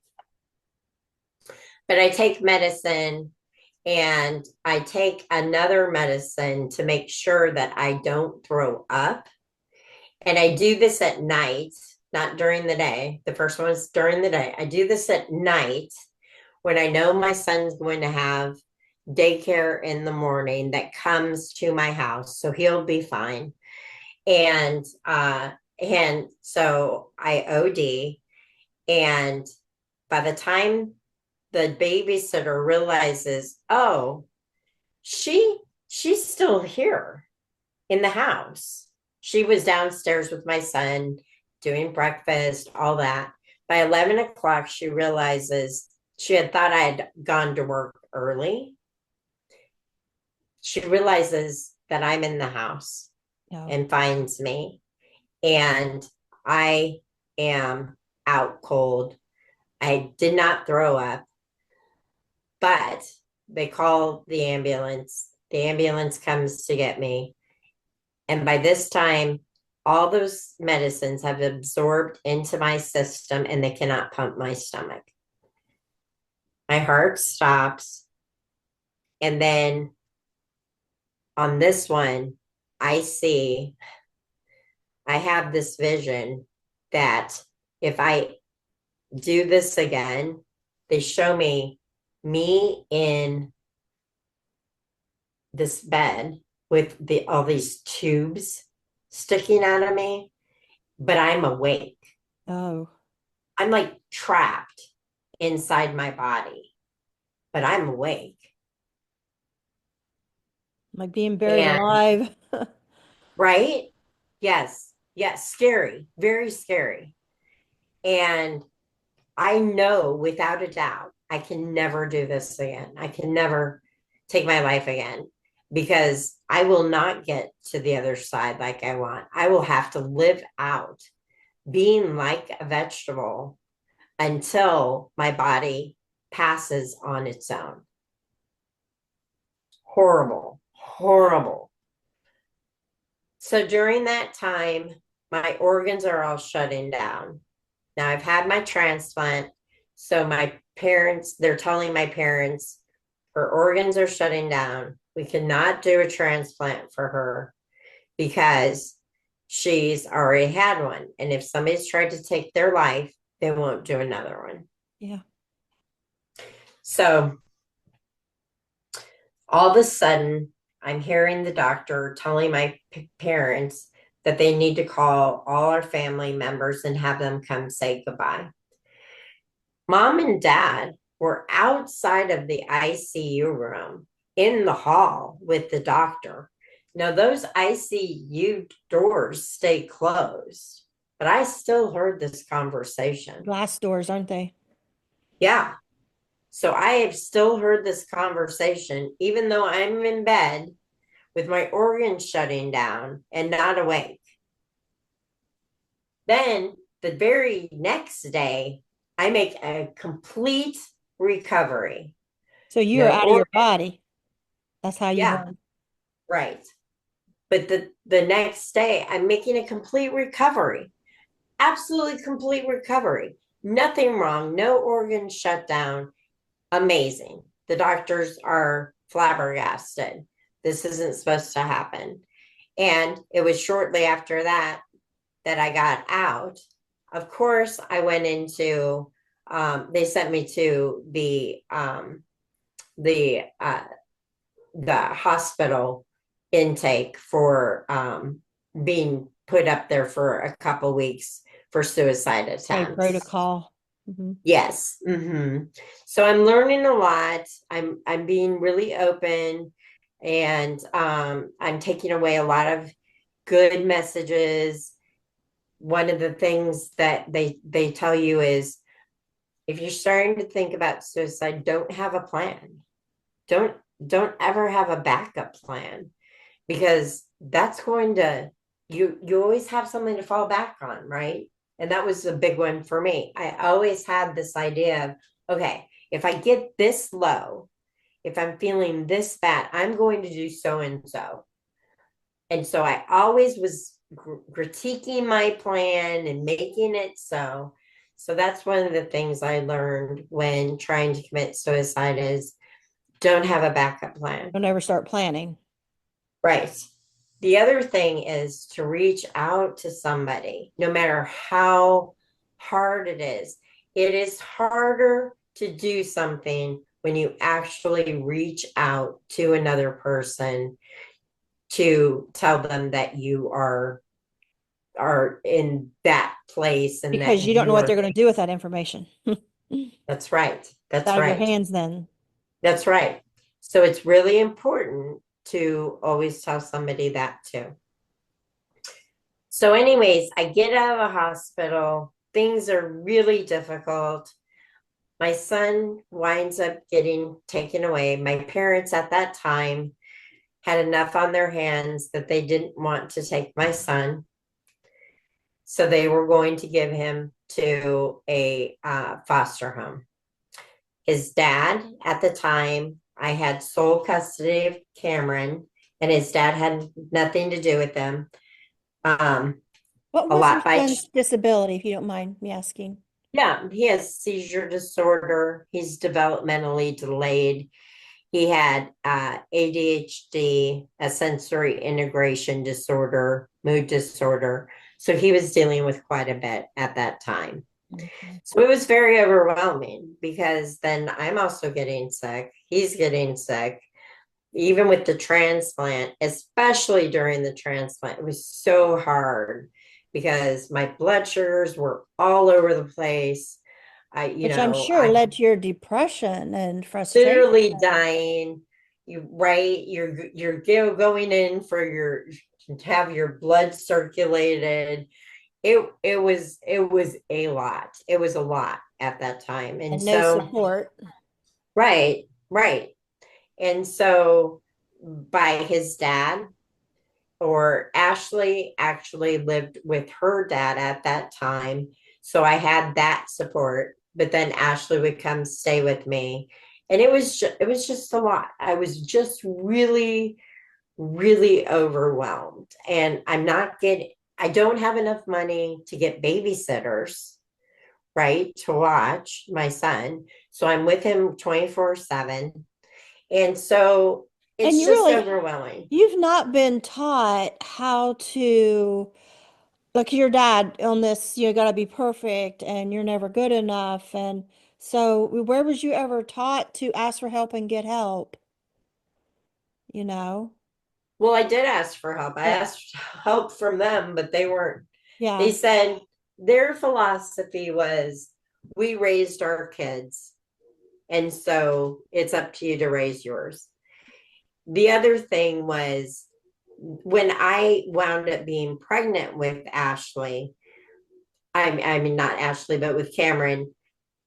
But I take medicine and I take another medicine to make sure that I don't throw up. And I do this at night, not during the day. The first one is during the day. I do this at night when I know my son's going to have daycare in the morning that comes to my house, so he'll be fine. And so I OD, and by the time the babysitter realizes, oh, she's still here in the house. She was downstairs with my son doing breakfast, all that. By 11 o'clock, she realizes she had thought I had gone to work early. She realizes that I'm in the house and finds me. And I am out cold. I did not throw up, but they call the ambulance. The ambulance comes to get me. And by this time, all those medicines have absorbed into my system and they cannot pump my stomach. My heart stops. And then on this one, I have this vision that if I do this again, they show me in this bed with all these tubes sticking out of me, but I'm awake. Oh. I'm like trapped inside my body, but I'm awake. Like being buried And alive. right? Yes. Yes. Scary. Very scary. And I know without a doubt, I can never do this again. I can never take my life again because I will not get to the other side like I want. I will have to live out being like a vegetable until my body passes on its own. Horrible, horrible. So during that time, my organs are all shutting down. Now I've had my transplant. So my parents, they're telling my parents, her organs are shutting down. We cannot do a transplant for her because she's already had one. And if somebody's tried to take their life, they won't do another one. Yeah. So all of a sudden, I'm hearing the doctor telling my parents that they need to call all our family members and have them come say goodbye. Mom and dad were outside of the ICU room in the hall with the doctor. Now, those ICU doors stay closed, but I still heard this conversation. Glass doors, aren't they? Yeah. So I have still heard this conversation, even though I'm in bed with my organs shutting down and not awake. Then the very next day, I make a complete recovery. So you're out of your body. That's how you Yeah, learn. right. But the next day, I'm making a complete recovery. Absolutely complete recovery. Nothing wrong. No organs shut down. Amazing. The doctors are flabbergasted. This isn't supposed to happen. And it was shortly after that I got out. Of course, I went into, they sent me to the hospital intake for being put up there for a couple weeks for suicide attempts. Protocol. Mm-hmm. Yes. Mm-hmm. So I'm learning a lot. I'm being really open, and I'm taking away a lot of good messages. One of the things that they tell you is, if you're starting to think about suicide, don't have a plan. Don't ever have a backup plan, because that's going to, you always have something to fall back on, right? And that was a big one for me. I always had this idea of, okay, if I get this low, if I'm feeling this bad, I'm going to do so and so. And so I always was critiquing my plan and making it so. So that's one of the things I learned when trying to commit suicide is don't have a backup plan. Don't ever start planning. Right. The other thing is to reach out to somebody, no matter how hard it is. It is harder to do something when you actually reach out to another person to tell them that you are in that place and Because that you don't know you what are. they're going to do with that information. That's right. That's Out of your right. hands then. That's right. So it's really important to always tell somebody that too. So anyways, I get out of the hospital. Things are really difficult. My son winds up getting taken away. My parents at that time had enough on their hands that they didn't want to take my son. So they were going to give him to a foster home. His dad at the time, I had sole custody of Cameron, and his dad had nothing to do with them. What A was your lot by son's disability, if you don't mind me asking? yeah, he has seizure disorder. He's developmentally delayed. He had ADHD, a sensory integration disorder, mood disorder. So he was dealing with quite a bit at that time. Okay. So it was very overwhelming because then I'm also getting sick. He's getting sick. Even with the transplant, especially during the transplant, it was so hard because my blood sugars were all over the place. Which I'm sure I led to your depression and frustration. literally dying. You're going in for your to have your blood circulated. It was a lot. It was a lot at that time. And And no so support. right, right. And so by his dad, or Ashley actually lived with her dad at that time. So I had that support, but then Ashley would come stay with me. And it was just a lot. I was just really, really overwhelmed. And I don't have enough money to get babysitters, right, to watch my son. So I'm with him 24/7. And so And it's you just really, overwhelming. you've not been taught how to, like your dad on this, you got to be perfect and you're never good enough. And so where was you ever taught to ask for help and get help? You know? Well, I did ask for help. I Yeah. asked help from them, but they Yeah. said their philosophy was we raised our kids, and so it's up to you to raise yours. The other thing was when I wound up being pregnant with Ashley, I mean, not Ashley, but with Cameron,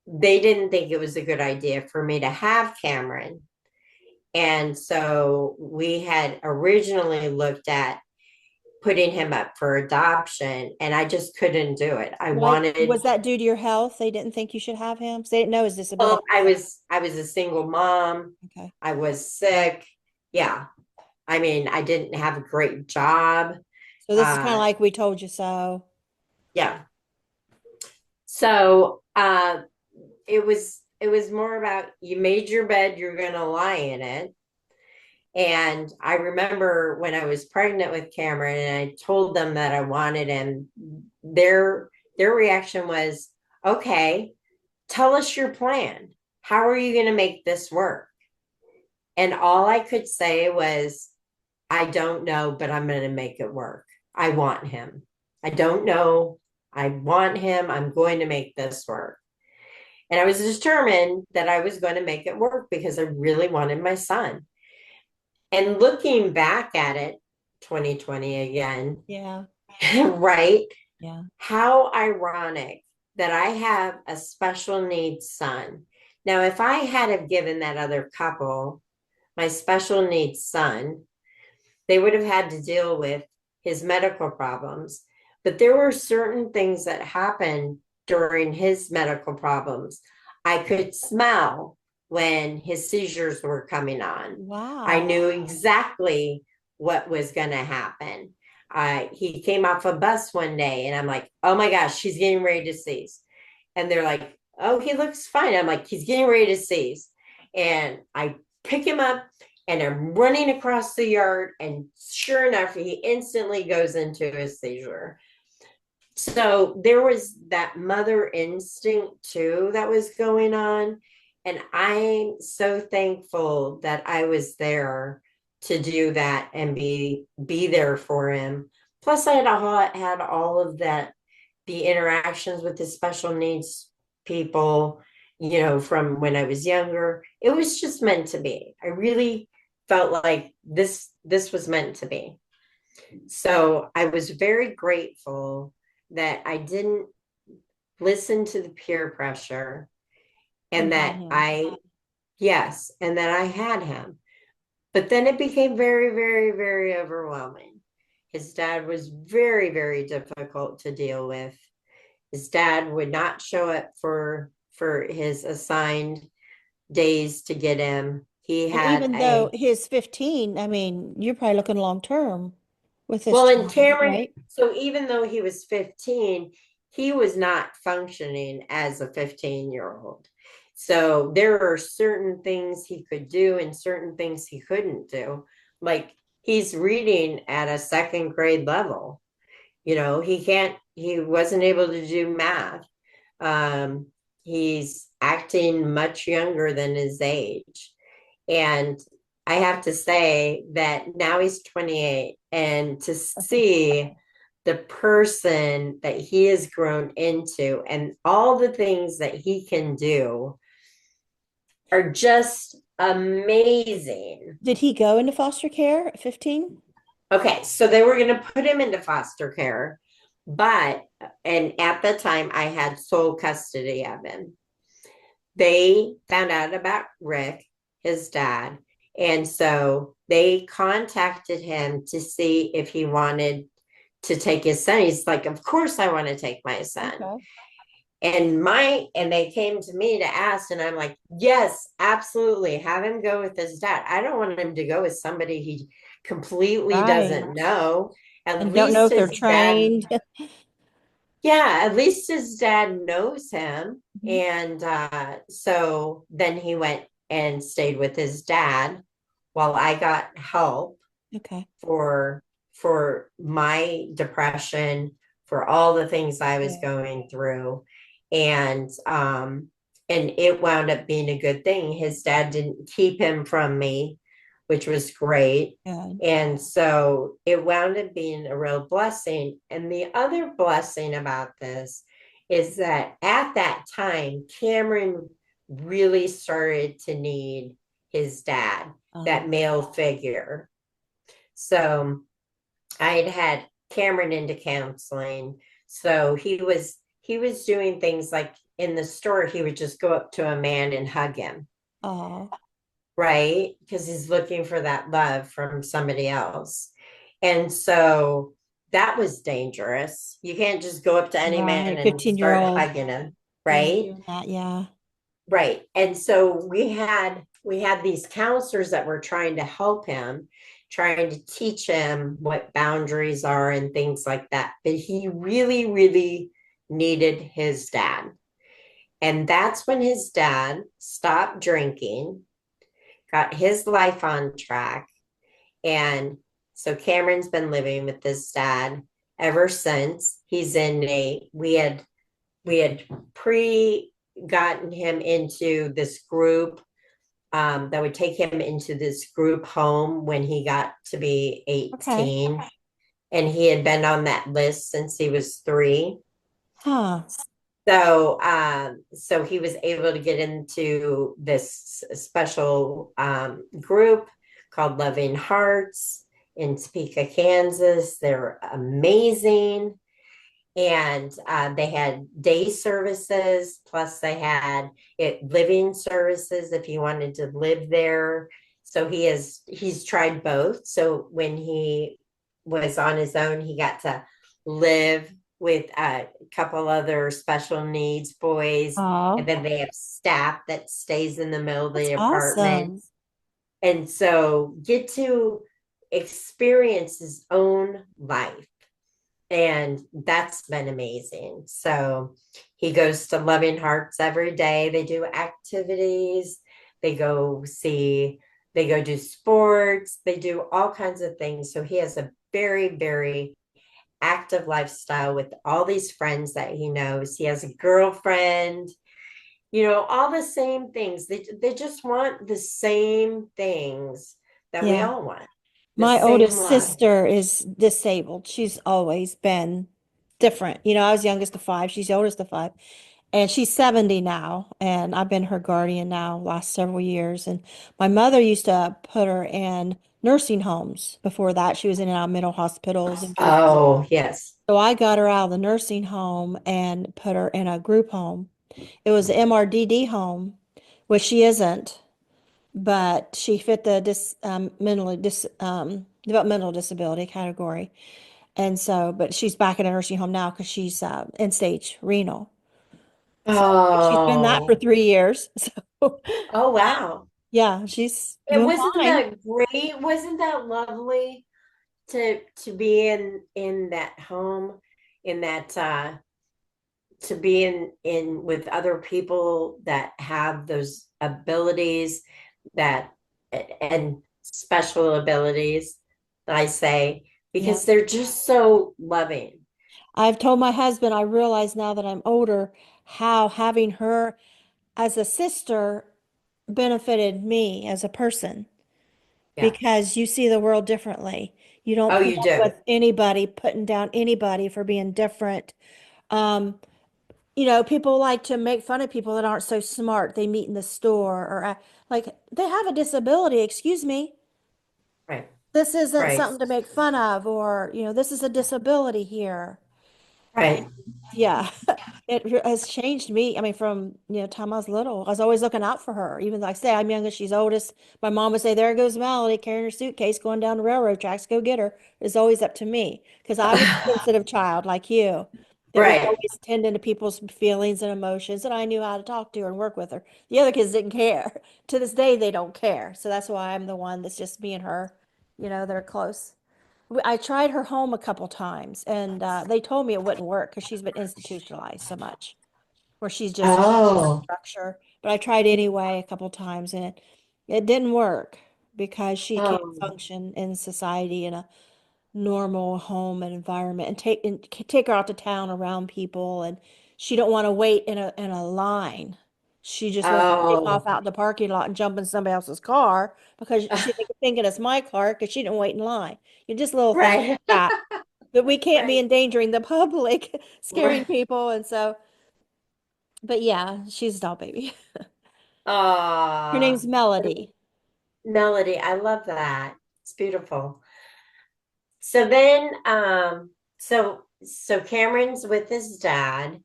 they didn't think it was a good idea for me to have Cameron. And so we had originally looked at putting him up for adoption, and I just couldn't do it. Was that due to your health? They didn't think you should have him? 'Cause they didn't know his well, disability. I was a single mom. Okay. I was sick. Yeah. I mean, I didn't have a great job. So this is kind of Uh, like we told you so. yeah. So it was more about you made your bed, you're gonna lie in it. And I remember when I was pregnant with Cameron and I told them that I wanted him, their reaction was, okay, tell us your plan. How are you going to make this work? And all I could say was, I don't know, but I'm going to make it work. I want him. I don't know. I want him. I'm going to make this work. And I was determined that I was going to make it work because I really wanted my son. And looking back at it, 2020 again, Yeah. right? Yeah. How ironic that I have a special needs son. Now, if I had have given that other couple my special needs son, they would have had to deal with his medical problems. But there were certain things that happened during his medical problems. I could smell when his seizures were coming on. Wow. I knew exactly what was going to happen. He came off a bus one day and I'm like, oh my gosh, he's getting ready to seize. And they're like, oh, he looks fine. I'm like, he's getting ready to seize. And I pick him up, and I'm running across the yard, and sure enough, he instantly goes into a seizure. So there was that mother instinct too that was going on. And I'm so thankful that I was there to do that and be there for him. Plus, I had all of that, the interactions with the special needs people, from when I was younger. It was just meant to be. I really felt like this was meant to be. So I was very grateful that I didn't listen to the peer pressure, and that and that I had him. But then it became very, very, very overwhelming. His dad was very, very difficult to deal with. His dad would not show up for his assigned days to get him. He And had even though he's 15, I mean, you're probably looking long term with this well, and child, Cameron, right? so even though he was 15, he was not functioning as a 15-year-old. So there are certain things he could do and certain things he couldn't do. Like, he's reading at a second grade level. He wasn't able to do math. He's acting much younger than his age. And I have to say that now he's 28, and to see the person that he has grown into and all the things that he can do are just amazing. Did he go into foster care at 15? Okay, so they were going to put him into foster care, and at the time I had sole custody of him. They found out about Rick, his dad, and so they contacted him to see if he wanted to take his son. He's like, of course I want to take my son. Okay. And they came to me to ask, and I'm like, yes, absolutely, have him go with his dad. I don't want him to go with somebody he completely doesn't know. And don't know if they're trained. At least his dad knows him. Mhm. And so then he went and stayed with his dad while I got help Okay. for my depression, for all the things I was going through. And it wound up being a good thing. His dad didn't keep him from me, which was great. Good. And so it wound up being a real blessing. And the other blessing about this is that at that time, Cameron really started to need his dad, that male figure. So I had Cameron into counseling. So he was doing things like in the store, he would just go up to a man and hug him. Oh. Right? Because he's looking for that love from somebody else. And so that was dangerous. You can't just go up to any man and start 15-year-old. hugging him, right? Yeah. Right. And so we had these counselors that were trying to help him, trying to teach him what boundaries are and things like that. But he really, really needed his dad. And that's when his dad stopped drinking, got his life on track. And so Cameron's been living with his dad ever since. He's we had gotten him into this group that would take him into this group home when he got to be 18. Okay. And he had been on that list since he was 3. Huh. So he was able to get into this special group called Loving Hearts in Topeka, Kansas. They're amazing. And they had day services, plus they had living services if he wanted to live there. So he's tried both. So when he was on his own, he got to live with a couple other special needs boys. Oh. And then they have staff that stays in the middle of the Awesome. apartment. And so get to experience his own life. And that's been amazing. So he goes to Loving Hearts every day. They do activities. They go see They go do sports, they do all kinds of things. So he has a very, very active lifestyle with all these friends that he knows. He has a girlfriend, all the same things. They just want the same things that we Yeah. all want. The My same oldest love. sister is disabled. She's always been different. I was youngest of five. She's the oldest of five. And she's 70 now. And I've been her guardian now last several years. And my mother used to put her in nursing homes. Before that, she was in and out of mental hospitals and treatment. Oh, yes. So I got her out of the nursing home and put her in a group home. It was the MRDD home, which she isn't, but she fit the developmental disability category. And so, but she's back in a nursing home now because she's end stage renal. So she's been that for Oh, 3 years. So oh, wow. yeah, she's It doing wasn't fine. that great? Wasn't that lovely to be in that home, in that to be in with other people that have those abilities that and special abilities, I say, Yeah. because they're just so loving. I've told my husband, I realize now that I'm older, how having her as a sister benefited me as a person Yeah. because you see the world differently. You don't Oh, put you up do. with anybody putting down anybody for being different. Um, people like to make fun of people that aren't so smart. They meet in the store or like they have a disability. Excuse me. Right. This isn't Right. something to make fun of, or, this is a disability here. Right. Yeah, it has changed me. I mean, from, time I was little, I was always looking out for her. Even though I say I'm youngest, she's oldest. My mom would say, "There goes Melody carrying her suitcase going down the railroad tracks. Go get her." It's always up to me because I was a sensitive child like you that was Right. always tending to people's feelings and emotions, and I knew how to talk to her and work with her. The other kids didn't care. To this day, they don't care. So that's why I'm the one that's just me and her, they're close. I tried her home a couple times, and they told me it wouldn't work because she's been institutionalized so much, where she's just Oh. structure. But I tried anyway a couple times, and it didn't work because she can't Oh. function in society in a normal home and environment, and take her out to town around people, and she don't want to wait in a line. She just wants to take off Oh. out in the parking lot and jump in somebody else's car because she thinking it's my car because she didn't wait in line. Just little things Right. like that. But we can't be Right. endangering the public, scaring Right. people, and so. But yeah, she's a doll baby. Her Aw. name's Melody. Melody, I love that. It's beautiful. So then, so Cameron's with his dad,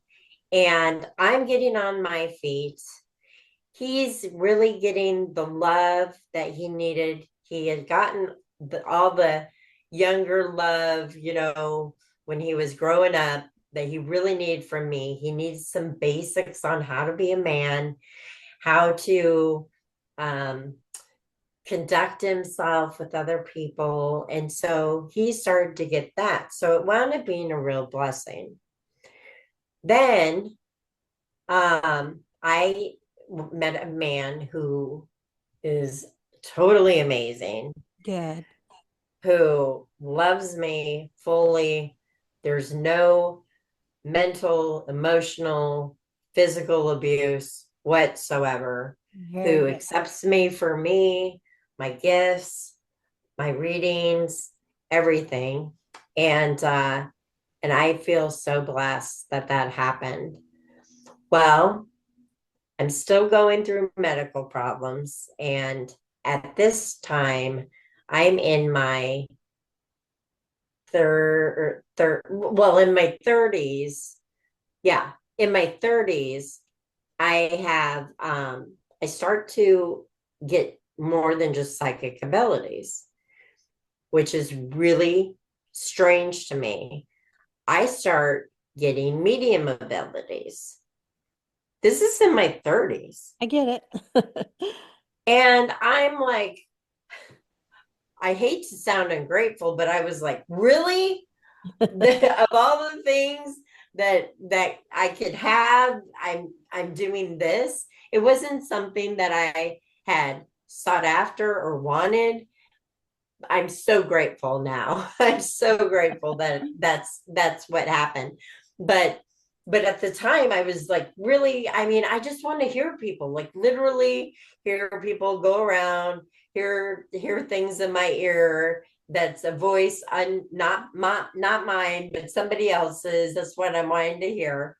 and I'm getting on my feet. He's really getting the love that he needed. He had gotten all the younger love, when he was growing up that he really needed from me. He needs some basics on how to be a man, how to um, conduct himself with other people. And so he started to get that. So it wound up being a real blessing. Then I met a man who is totally amazing, Good. who loves me fully. There's no mental, emotional, physical abuse whatsoever, Very who good. accepts me for me, my gifts, my readings, everything. And I feel so blessed that that happened. Well, I'm still going through medical problems, and at this time I'm in my in my 30s. Yeah, in my 30s I have I start to get more than just psychic abilities, which is really strange to me. I start getting medium abilities. This is in my 30s. I get it. And I'm like, I hate to sound ungrateful, but I was like, really? Of all the things that I could have, I'm doing this. It wasn't something that I had sought after or wanted. I'm so grateful now. I'm so grateful that that's what happened. But at the time I was like, really, I mean, I just want to hear people, like literally hear people go around, hear things in my ear. That's a voice, not mine, but somebody else's. That's what I'm wanting to hear.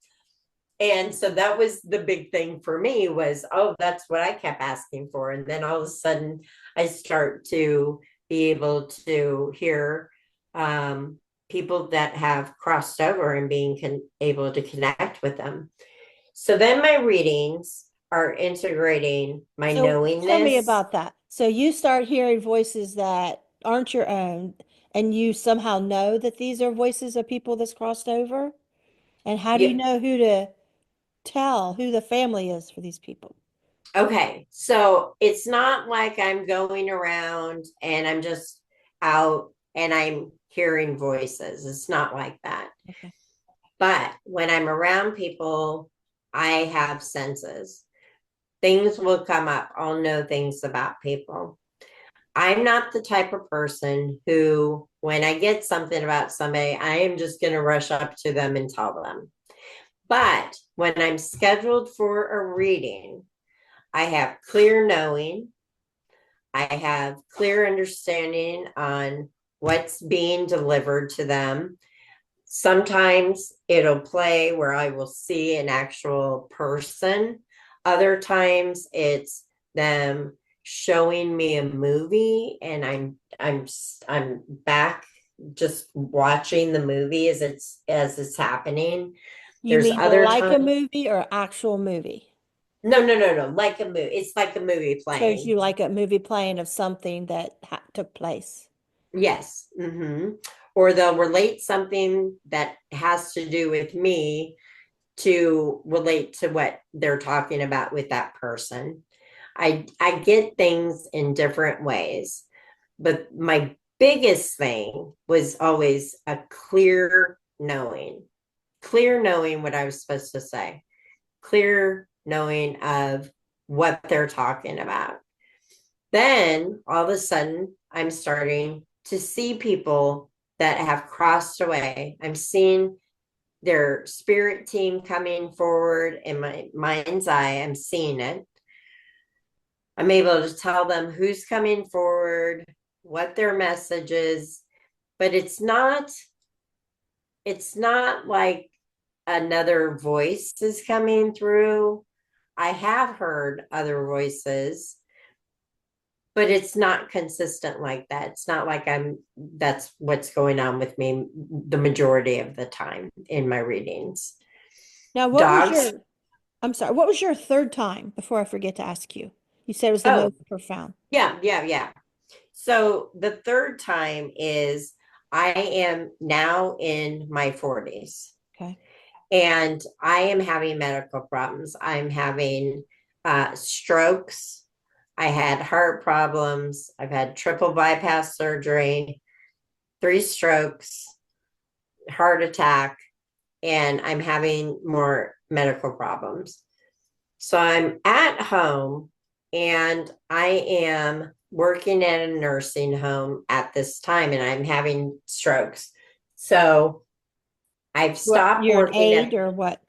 And so that was the big thing for me was, oh, that's what I kept asking for. And then all of a sudden I start to be able to hear people that have crossed over and being able to connect with them. So then my readings are integrating my So knowingness. tell me about that. So you start hearing voices that aren't your own, and you somehow know that these are voices of people that's crossed over? And how do you Yeah. know who to tell who the family is for these people? Okay, so it's not like I'm going around and I'm just out and I'm hearing voices. It's not like that. Okay. But when I'm around people, I have senses. Things will come up. I'll know things about people. I'm not the type of person who, when I get something about somebody, I am just going to rush up to them and tell them. But when I'm scheduled for a reading, I have clear knowing. I have clear understanding on what's being delivered to them. Sometimes it'll play where I will see an actual person. Other times it's them showing me a movie and I'm back just watching the movie as it's happening. You There's mean other like a times. movie or actual movie? No. Like a movie. It's like a movie Shows playing. you like a movie playing of something that took place. Yes. Or they'll relate something that has to do with me to relate to what they're talking about with that person. I get things in different ways, but my biggest thing was always a clear knowing what I was supposed to say, clear knowing of what they're talking about. Then all of a sudden, I'm starting to see people that have crossed away. I'm seeing their spirit team coming forward in my mind's eye. I'm seeing it. I'm able to tell them who's coming forward, what their message is, but it's not like another voice is coming through. I have heard other voices, but it's not consistent like that. It's not like that's what's going on with me the majority of the time in my readings. Now, Dogs. I'm sorry, what was your third time before I forget to ask you? You said it was the Oh, most profound. yeah. So the third time is I am now in my 40s Okay. and I am having medical problems. I'm having strokes. I had heart problems. I've had triple bypass surgery, 3 strokes, heart attack, and I'm having more medical problems. So I'm at home and I am working at a nursing home at this time and I'm having strokes. So I've What, stopped you're an working aide at, or what?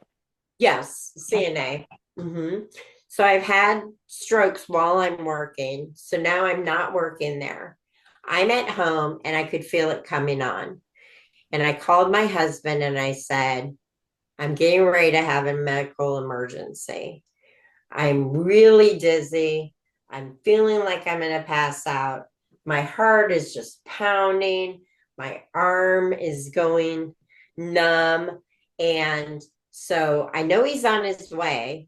yes, Okay. CNA. So I've had strokes while I'm working. So now I'm not working there. I'm at home and I could feel it coming on. And I called my husband and I said, I'm getting ready to have a medical emergency. I'm really dizzy. I'm feeling like I'm going to pass out. My heart is just pounding. My arm is going numb. And so I know he's on his way.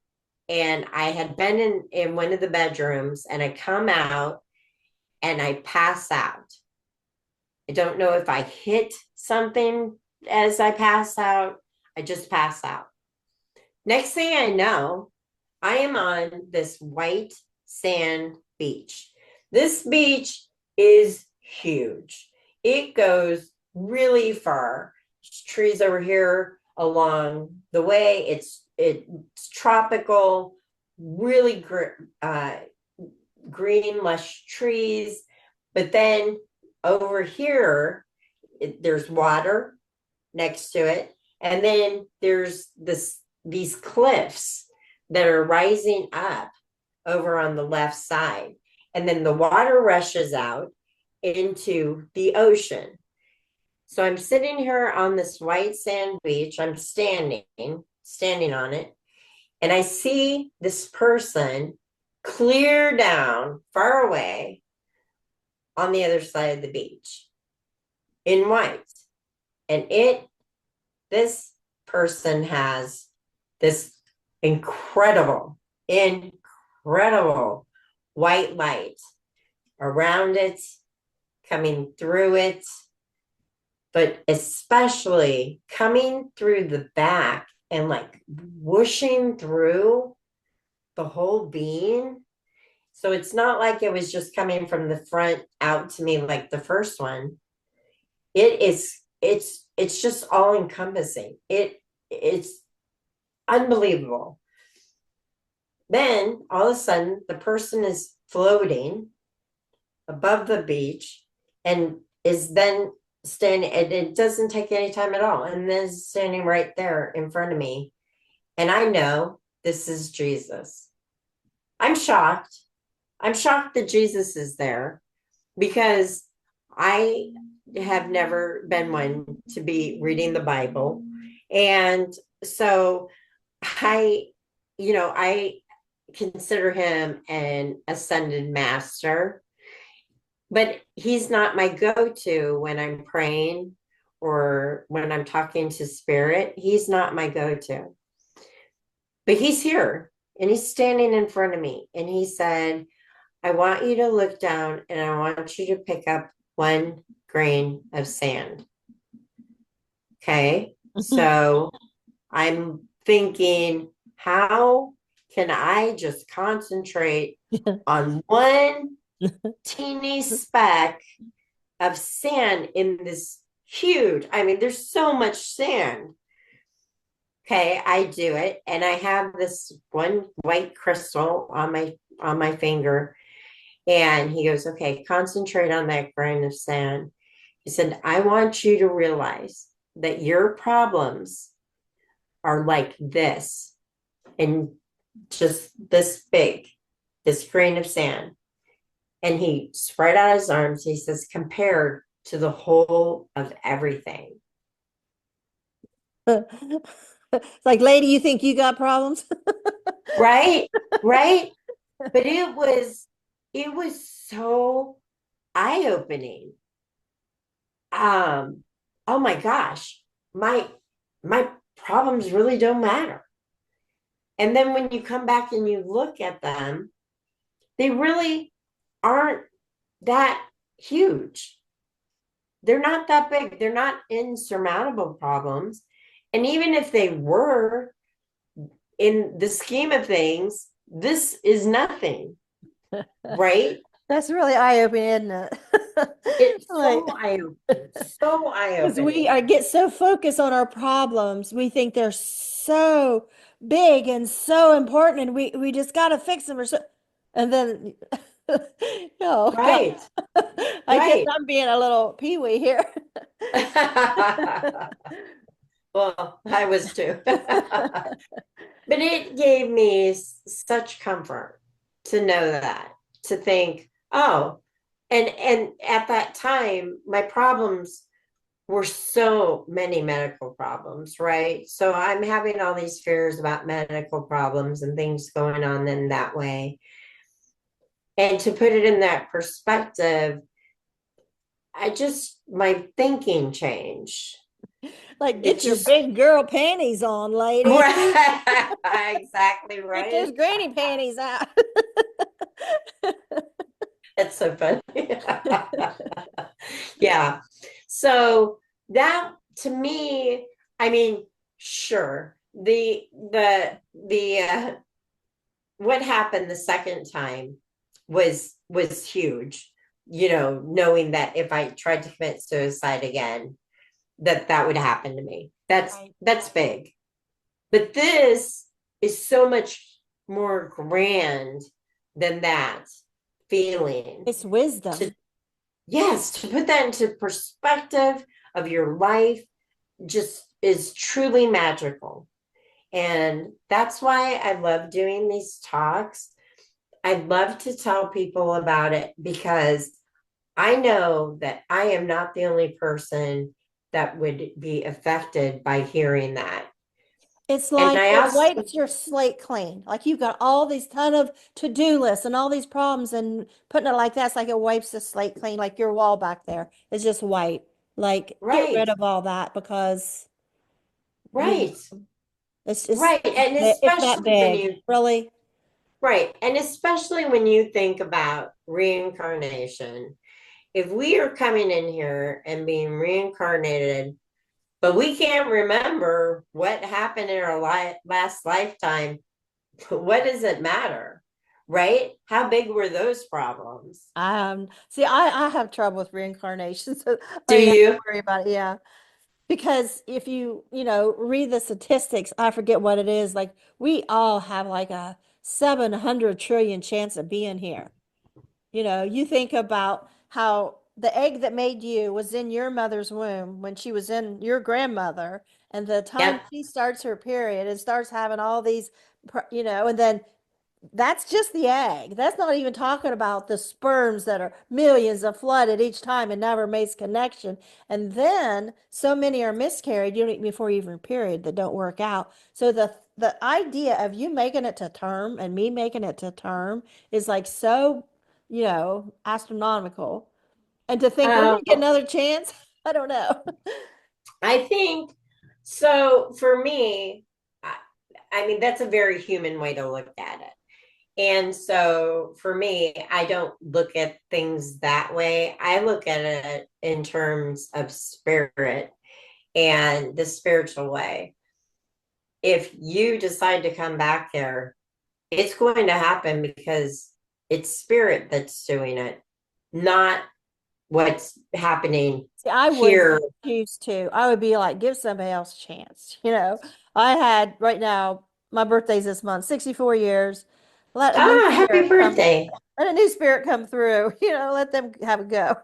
And I had been in one of the bedrooms and I come out and I pass out. I don't know if I hit something as I pass out. I just pass out. Next thing I know, I am on this white sand beach. This beach is huge. It goes really far. There's trees over here along the way. It's tropical, really green, lush trees. But then over here, there's water next to it. And then there's these cliffs that are rising up over on the left side. And then the water rushes out into the ocean. So I'm sitting here on this white sand beach. I'm standing on it. And I see this person clear down far away on the other side of the beach in white. And this person has this incredible white light around it, coming through it, but especially coming through the back and like whooshing through the whole being. So it's not like it was just coming from the front out to me like the first one. It's just all encompassing. It's unbelievable. Then all of a sudden the person is floating above the beach and is then standing, and it doesn't take any time at all, and then standing right there in front of me. And I know this is Jesus. I'm shocked that Jesus is there, because I have never been one to be reading the Bible. And so I consider him an ascended master, but he's not my go-to when I'm praying or when I'm talking to spirit. He's not my go-to, but he's here and he's standing in front of me. And he said, I want you to look down and I want you to pick up one grain of sand. Okay. So I'm thinking, how can I just concentrate on one teeny speck of sand in this huge, I mean, there's so much sand. Okay, I do it. And I have this one white crystal on my finger. And he goes, okay, concentrate on that grain of sand. He said, I want you to realize that your problems are like this, and just this big, this grain of sand. And he spread out his arms. He says, compared to the whole of everything. It's like, lady, you think you got problems? Right. But it was so eye-opening. Oh my gosh, my problems really don't matter. And then when you come back and you look at them, they really aren't that huge. They're not that big. They're not insurmountable problems. And even if they were, in the scheme of things, this is nothing, right? That's really eye-opening, isn't it? It's Like, so eye-opening. So because we eye-opening. get so focused on our problems, we think they're so big and so important, and we just got to fix them, and then, oh God, Right. I guess Right. I'm being a little peewee here. Well, I was too. But it gave me such comfort to know that, to think, oh, and at that time, my problems were so many medical problems, right? So I'm having all these fears about medical problems and things going on in that way. And to put it in that perspective, my thinking changed. Like, get your big girl panties on, lady. Right. Exactly right. Get those granny panties out. That's so funny. Yeah. So that, to me, I mean, sure, the what happened the second time was huge, knowing that if I tried to commit suicide again, that would happen to me. That's big. But this is so much more grand than that. feeling. It's wisdom. Yes, to put that into perspective of your life just is truly magical. And that's why I love doing these talks. I love to tell people about it because I know that I am not the only person that would be affected by hearing that. It's And like I it also, wipes your slate clean. Like you've got all these ton of to-do lists and all these problems, and putting it like that's like it wipes the slate clean, like your wall back there is just white. Like get rid right, of all that because you know right, it's right. And it's that especially when big. you, Really? right. And especially when you think about reincarnation, if we are coming in here and being reincarnated, but we can't remember what happened in our last lifetime, what does it matter? Right? How big were those problems? See, I have trouble with reincarnation, so I Do don't have to you? worry about it. Yeah. Because if you read the statistics, I forget what it is. Like we all have like a 700 trillion chance of being here. You think about how the egg that made you was in your mother's womb when she was in your grandmother, and the time Yep. she starts her period and starts having all these, and then that's just the egg. That's not even talking about the sperms that are millions of flooded each time and never makes connection. And then so many are miscarried, before you even period that don't work out. So the idea of you making it to term and me making it to term is like so, astronomical. And to think we're gonna get Um, another chance, I don't know. I think so for me, I, I mean, that's a very human way to look at it. And so for me, I don't look at things that way. I look at it in terms of spirit and the spiritual way. If you decide to come back there, it's going to happen because it's spirit that's doing it, not what's happening See, I wouldn't here. choose to. I would be like, give somebody else a chance. I had right now, my birthday's this month, 64 years. Let a new Ah, happy spirit come, birthday. let a new spirit come through, let them have a go.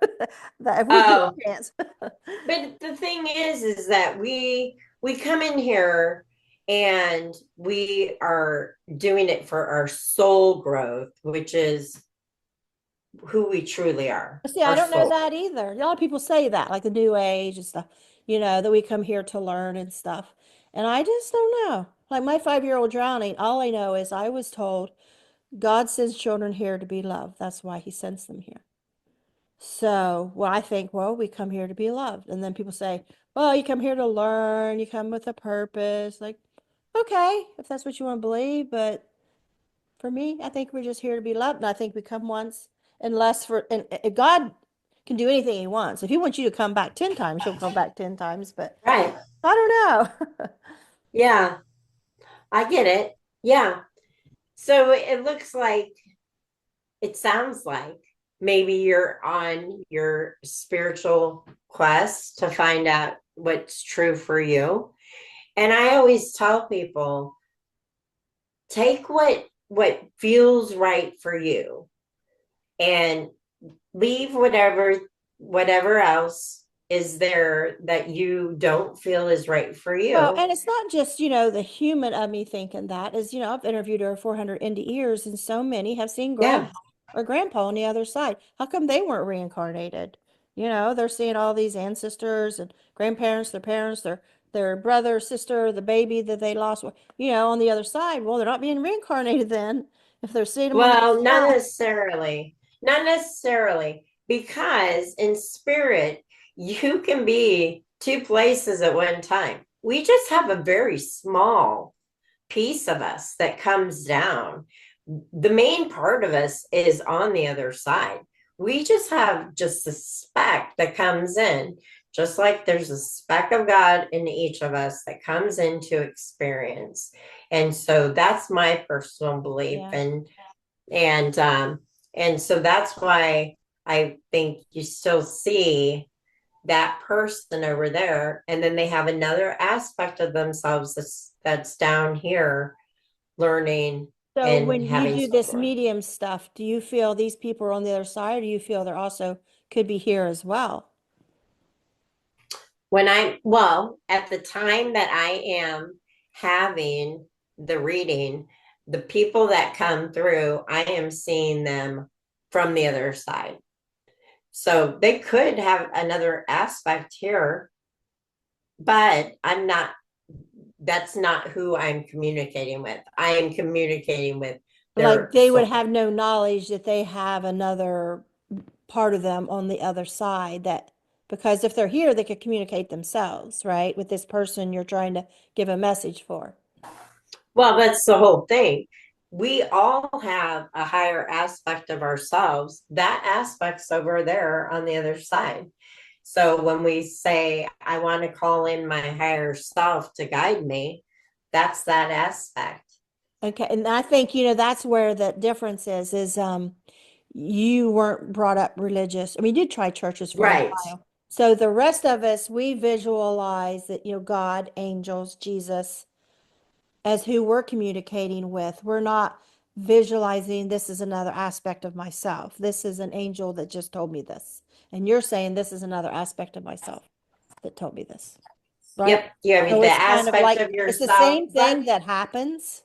That if we get Oh, a chance. but the thing is that we come in here and we are doing it for our soul growth, which is who we truly are, See, I our don't know soul. that either. A lot of people say that, like the new age and stuff, that we come here to learn and stuff. And I just don't know. Like my 5-year-old drowning, all I know is I was told God sends children here to be loved. That's why he sends them here. So, well, I think, well, we come here to be loved. And then people say, well, you come here to learn, you come with a purpose. Like, okay, if that's what you want to believe. But for me, I think we're just here to be loved. And I think we come once, and if God can do anything he wants. If he wants you to come back 10 times, he'll come back 10 times. But Right. I don't know. Yeah, I get it. Yeah. So it looks like, it sounds like maybe you're on your spiritual quest to find out what's true for you. And I always tell people, take what feels right for you and leave whatever else is there that you don't feel is right for Well, you. and it's not just, the human of me thinking that is, I've interviewed over 400 NDEers, and so many have seen grandma Yeah. or grandpa on the other side. How come they weren't reincarnated? They're seeing all these ancestors and grandparents, their parents, their brother, sister, the baby that they lost, on the other side. Well, they're not being reincarnated then if they're seeing them on the Well, not other side. necessarily. Not necessarily, because in spirit, you can be two places at one time. We just have a very small piece of us that comes down. The main part of us is on the other side. We just have just a speck that comes in, just like there's a speck of God in each of us that comes into experience. And so that's my personal belief. Yeah. And so that's why I think you still see that person over there, and then they have another aspect of themselves that's down here learning So and when you having do this support. medium stuff, do you feel these people are on the other side, or do you feel they're also could be here as well? Well, at the time that I am having the reading, the people that come through, I am seeing them from the other side. So they could have another aspect here, but that's not who I'm communicating with. I am communicating with Like their they would soul. have no knowledge that they have another part of them on the other side, that because if they're here, they could communicate themselves, right? With this person you're trying to give a message for. Well, that's the whole thing. We all have a higher aspect of ourselves. That aspect's over there on the other side. So when we say, I want to call in my higher self to guide me, that's that aspect. Okay, and I think, that's where the difference is you weren't brought up religious. I mean, you did try churches for a Right. while. So the rest of us, we visualize that, God, angels, Jesus, as who we're communicating with. We're not visualizing this is another aspect of myself. This is an angel that just told me this. And you're saying this is another aspect of myself that told me this, right? Yep. Yeah, I mean, So the it's kind of aspect like of it's the yourself, same but thing that happens.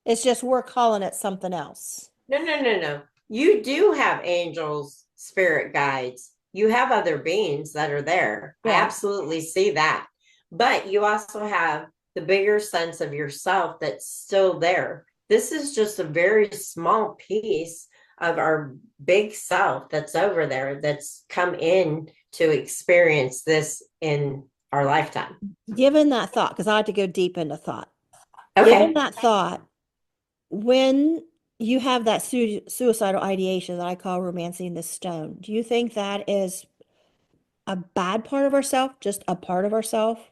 It's just we're calling it something else. no. You do have angels, spirit guides. You have other beings that are there. I Yeah. absolutely see that. But you also have the bigger sense of yourself that's still there. This is just a very small piece of our big self that's over there, that's come in to experience this in our lifetime. Given that thought, because I had to go deep into thought. Given Okay. that thought, when you have that suicidal ideation that I call romancing the stone, do you think that is a bad part of ourself, just a part of ourself?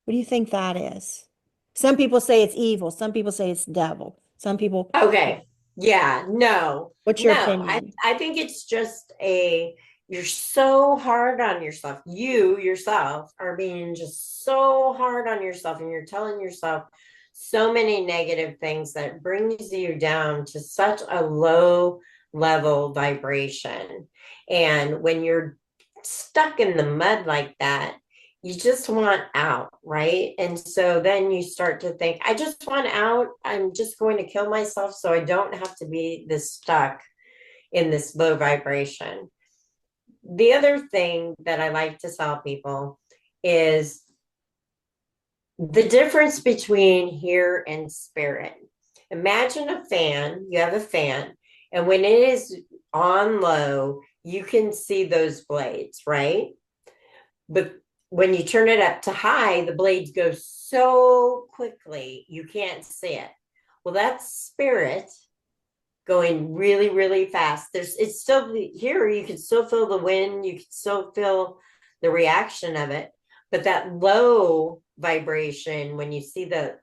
What do you think that is? Some people say it's evil. Some people say it's devil. Some people, Okay. Yeah, no, what's your no. opinion? I think it's just you're so hard on yourself. You yourself are being just so hard on yourself, and you're telling yourself so many negative things that brings you down to such a low level vibration. And when you're stuck in the mud like that, you just want out, right? And so then you start to think, I just want out. I'm just going to kill myself so I don't have to be this stuck in this low vibration. The other thing that I like to tell people is the difference between here and spirit. Imagine a fan, you have a fan, and when it is on low, you can see those blades, right? But when you turn it up to high, the blades go so quickly, you can't see it. Well, that's spirit going really, really fast. It's still here. You can still feel the wind. You can still feel the reaction of it. But that low vibration, when you see the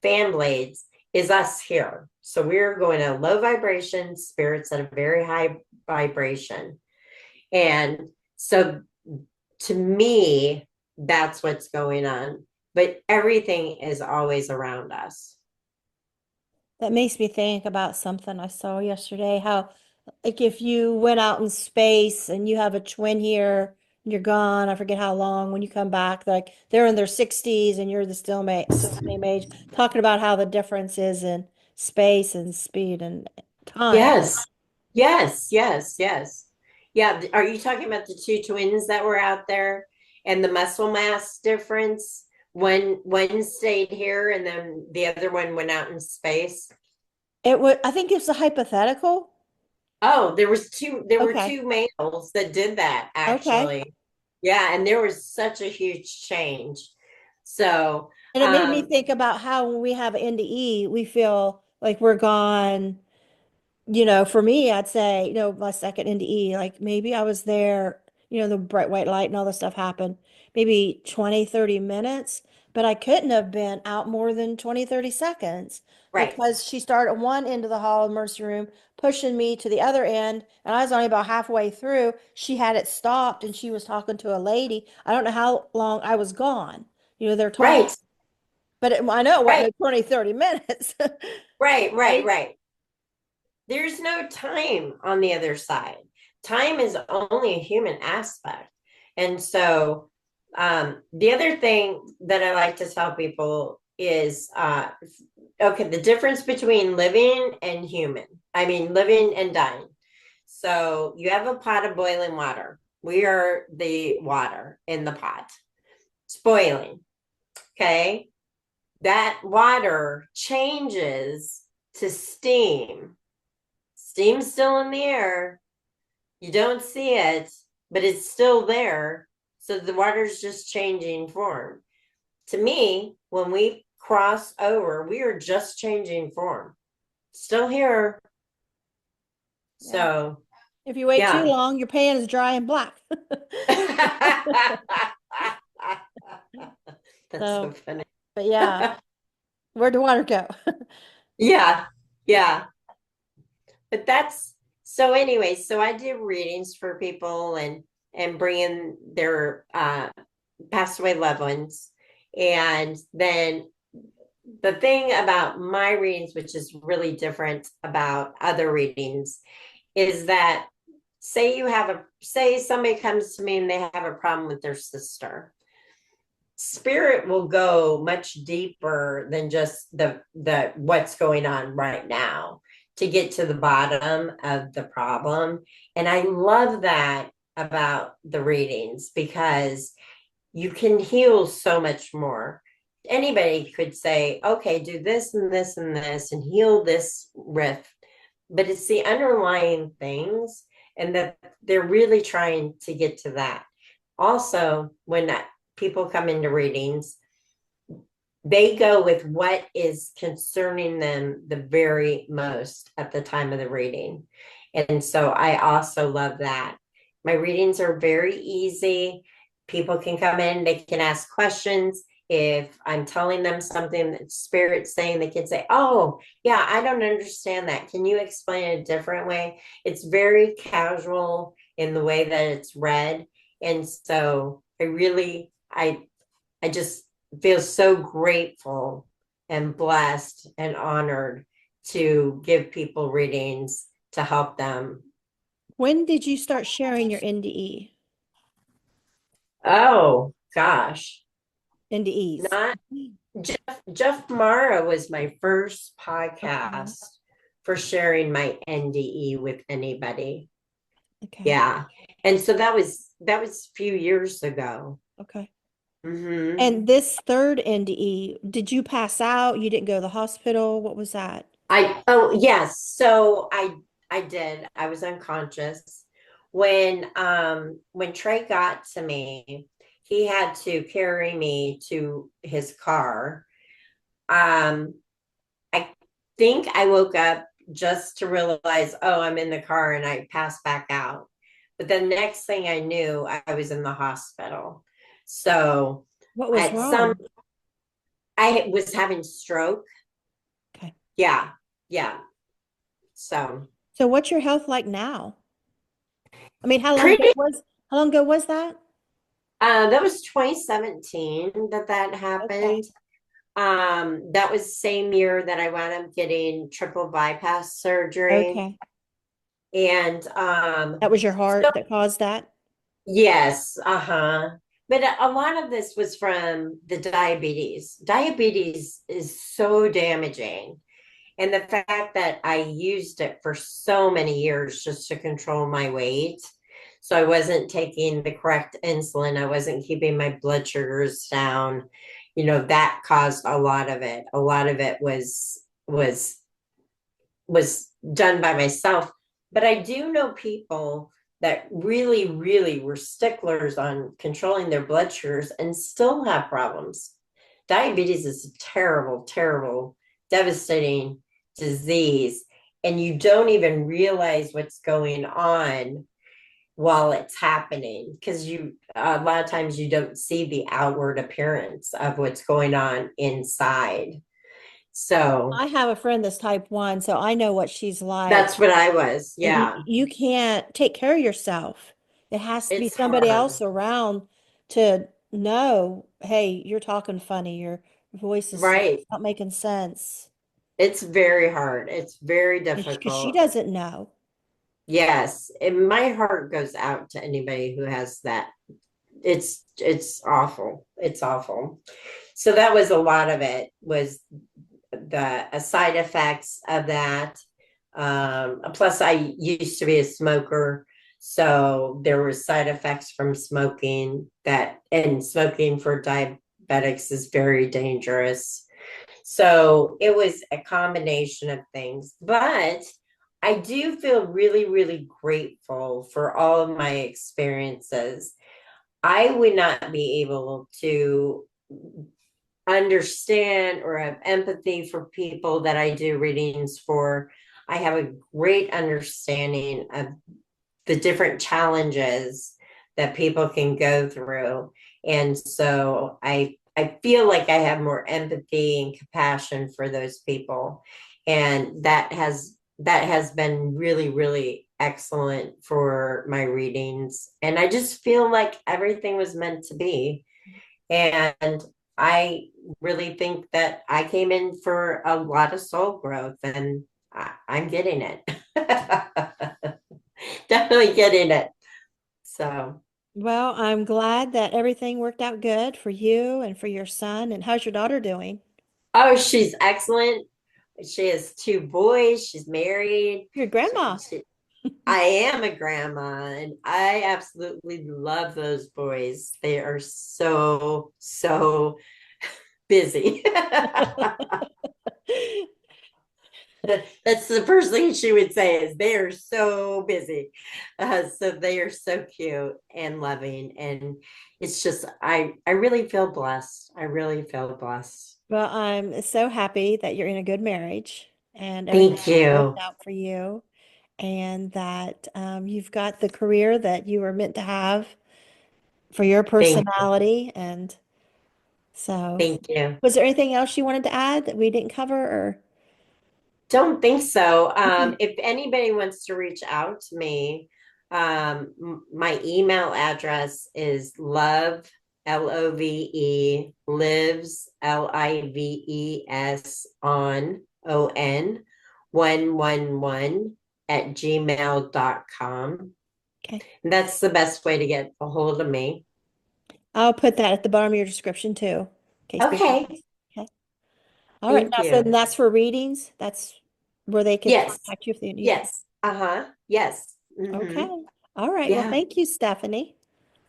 fan blades, is us here. So we're going to low vibration, spirits at a very high vibration. And so to me, that's what's going on. But everything is always around us. That makes me think about something I saw yesterday, how like if you went out in space and you have a twin here and you're gone, I forget how long, when you come back, like they're in their 60s and you're still same age, talking about how the difference is in space and speed and time. Yes. Yes. Yeah. Are you talking about the two twins that were out there and the muscle mass difference? One stayed here and then the other one went out in space. It would, I think it's a hypothetical. Oh, there were Okay. two males that did that Okay. actually. Yeah, and there was such a huge change. So, And it made me think about how when we have NDE, we feel like we're gone. For me, I'd say, my second NDE, like maybe I was there, the bright white light and all this stuff happened, maybe 20, 30 minutes, but I couldn't have been out more than 20, 30 seconds right. because she started at one end of the hall emergency room, pushing me to the other end, and I was only about halfway through. She had it stopped and she was talking to a lady. I don't know how long I was gone. They're talking, Right. But I know it wasn't Right. 20, 30 minutes. Right, Right? right. There's no time on the other side. Time is only a human aspect. And so the other thing that I like to tell people is okay, the difference between living and human. I mean, living and dying. So you have a pot of boiling water. We are the water in the pot. It's boiling. Okay. That water changes to steam. Steam's still in the air. You don't see it, but it's still there. So the water's just changing form. To me, when we cross over, we are just changing form. Still here. Yeah. So, If you wait too yeah. long, your pan is dry and black. That's so funny. But yeah, where'd the water go? Yeah, yeah. But that's so anyway, so I do readings for people and bring in their passed away loved ones. And then the thing about my readings, which is really different about other readings, is that say somebody comes to me and they have a problem with their sister. Spirit will go much deeper than just the what's going on right now to get to the bottom of the problem. And I love that about the readings because you can heal so much more. Anybody could say, okay, do this and this and this and heal this rift, but it's the underlying things and that they're really trying to get to that. Also, when people come into readings, they go with what is concerning them the very most at the time of the reading. And so I also love that. My readings are very easy. People can come in, they can ask questions. If I'm telling them something that Spirit's saying, they can say, oh, yeah, I don't understand that. Can you explain it a different way? It's very casual in the way that it's read. And so I just feel so grateful and blessed and honored to give people readings to help them. When did you start sharing your NDE? Oh gosh, NDEs. not Jeff Mara was my first podcast for sharing my NDE with anybody. Okay. Yeah, and so that was a few years ago. Okay. Mm-hmm. And this third NDE, did you pass out? You didn't go to the hospital? What was that? Yes. So I did. I was unconscious. When Trey got to me, he had to carry me to his car. I think I woke up just to realize, oh, I'm in the car and I passed back out. But the next thing I knew, I was in the hospital. So What was wrong? I was having stroke. Okay. Yeah. Yeah. So what's your health like now? I mean, how long pretty ago was that? that was 2017 that happened. Okay. That was the same year that I wound up getting triple bypass surgery. Okay. And That was your heart that caused that? yes, but a lot of this was from the diabetes. Diabetes is so damaging. And the fact that I used it for so many years just to control my weight. So I wasn't taking the correct insulin. I wasn't keeping my blood sugars down. You know, that caused a lot of it. A lot of it was done by myself. But I do know people that really, really were sticklers on controlling their blood sugars and still have problems. Diabetes is a terrible, terrible, devastating disease. And you don't even realize what's going on while it's happening because a lot of times you don't see the outward appearance of what's going on inside. So I have a friend that's type 1, so I know what she's like. that's what I was. And Yeah. you can't take care of yourself. It has to be It's somebody hard. else around to know, hey, you're talking funny, you're voice is Right. not making sense. It's very hard. It's very Because she difficult. doesn't know. Yes, and my heart goes out to anybody who has that. It's awful. It's awful. So that was a lot of it, was the side effects of that. Plus, I used to be a smoker, so there were side effects from smoking, and smoking for diabetics is very dangerous. So it was a combination of things, but I do feel really, really grateful for all of my experiences. I would not be able to understand or have empathy for people that I do readings for. I have a great understanding of the different challenges that people can go through. And so I feel like I have more empathy and compassion for those people. And that has been really, really excellent for my readings. And I just feel like everything was meant to be. And I really think that I came in for a lot of soul growth, and I'm getting it. Definitely getting it. So, Well, I'm glad that everything worked out good for you and for your son. And how's your daughter doing? oh, she's excellent. She has two boys. She's married. Your grandma. I am a grandma, and I absolutely love those boys. They are so, so busy. That's the first thing she would say is they are so busy. So they are so cute and loving. And it's just, I really feel blessed. I really feel blessed. Well, I'm so happy that you're in a good marriage and everything Thank worked you. out for you, and that you've got the career that you were meant to have for your Thank you. personality. And so, Thank you. was there anything else you wanted to add that we didn't cover, or? Don't think so. Okay. If anybody wants to reach out to me, my email address is lives, lives on 111 at gmail.com. Okay. And that's the best way to get a hold of me. I'll put that at the bottom of your description too, in case people. Okay. Okay. All right. Thank Now, so you. then that's for readings. That's where they could Yes. contact you if they need. Yes. Uh-huh. Yes. Okay. All right. Well, Yeah. thank you, Stephanie.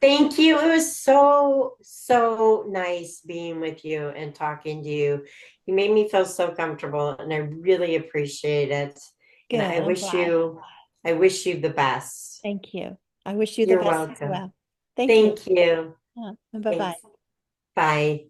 Thank you. It was so, so nice being with you and talking to you. You made me feel so comfortable, and I really appreciate it. Good. And I'm glad. I wish you the best. Thank you. I wish you the You're best as welcome. well. Thank you. Thank you. Bye-bye. Thanks. Bye.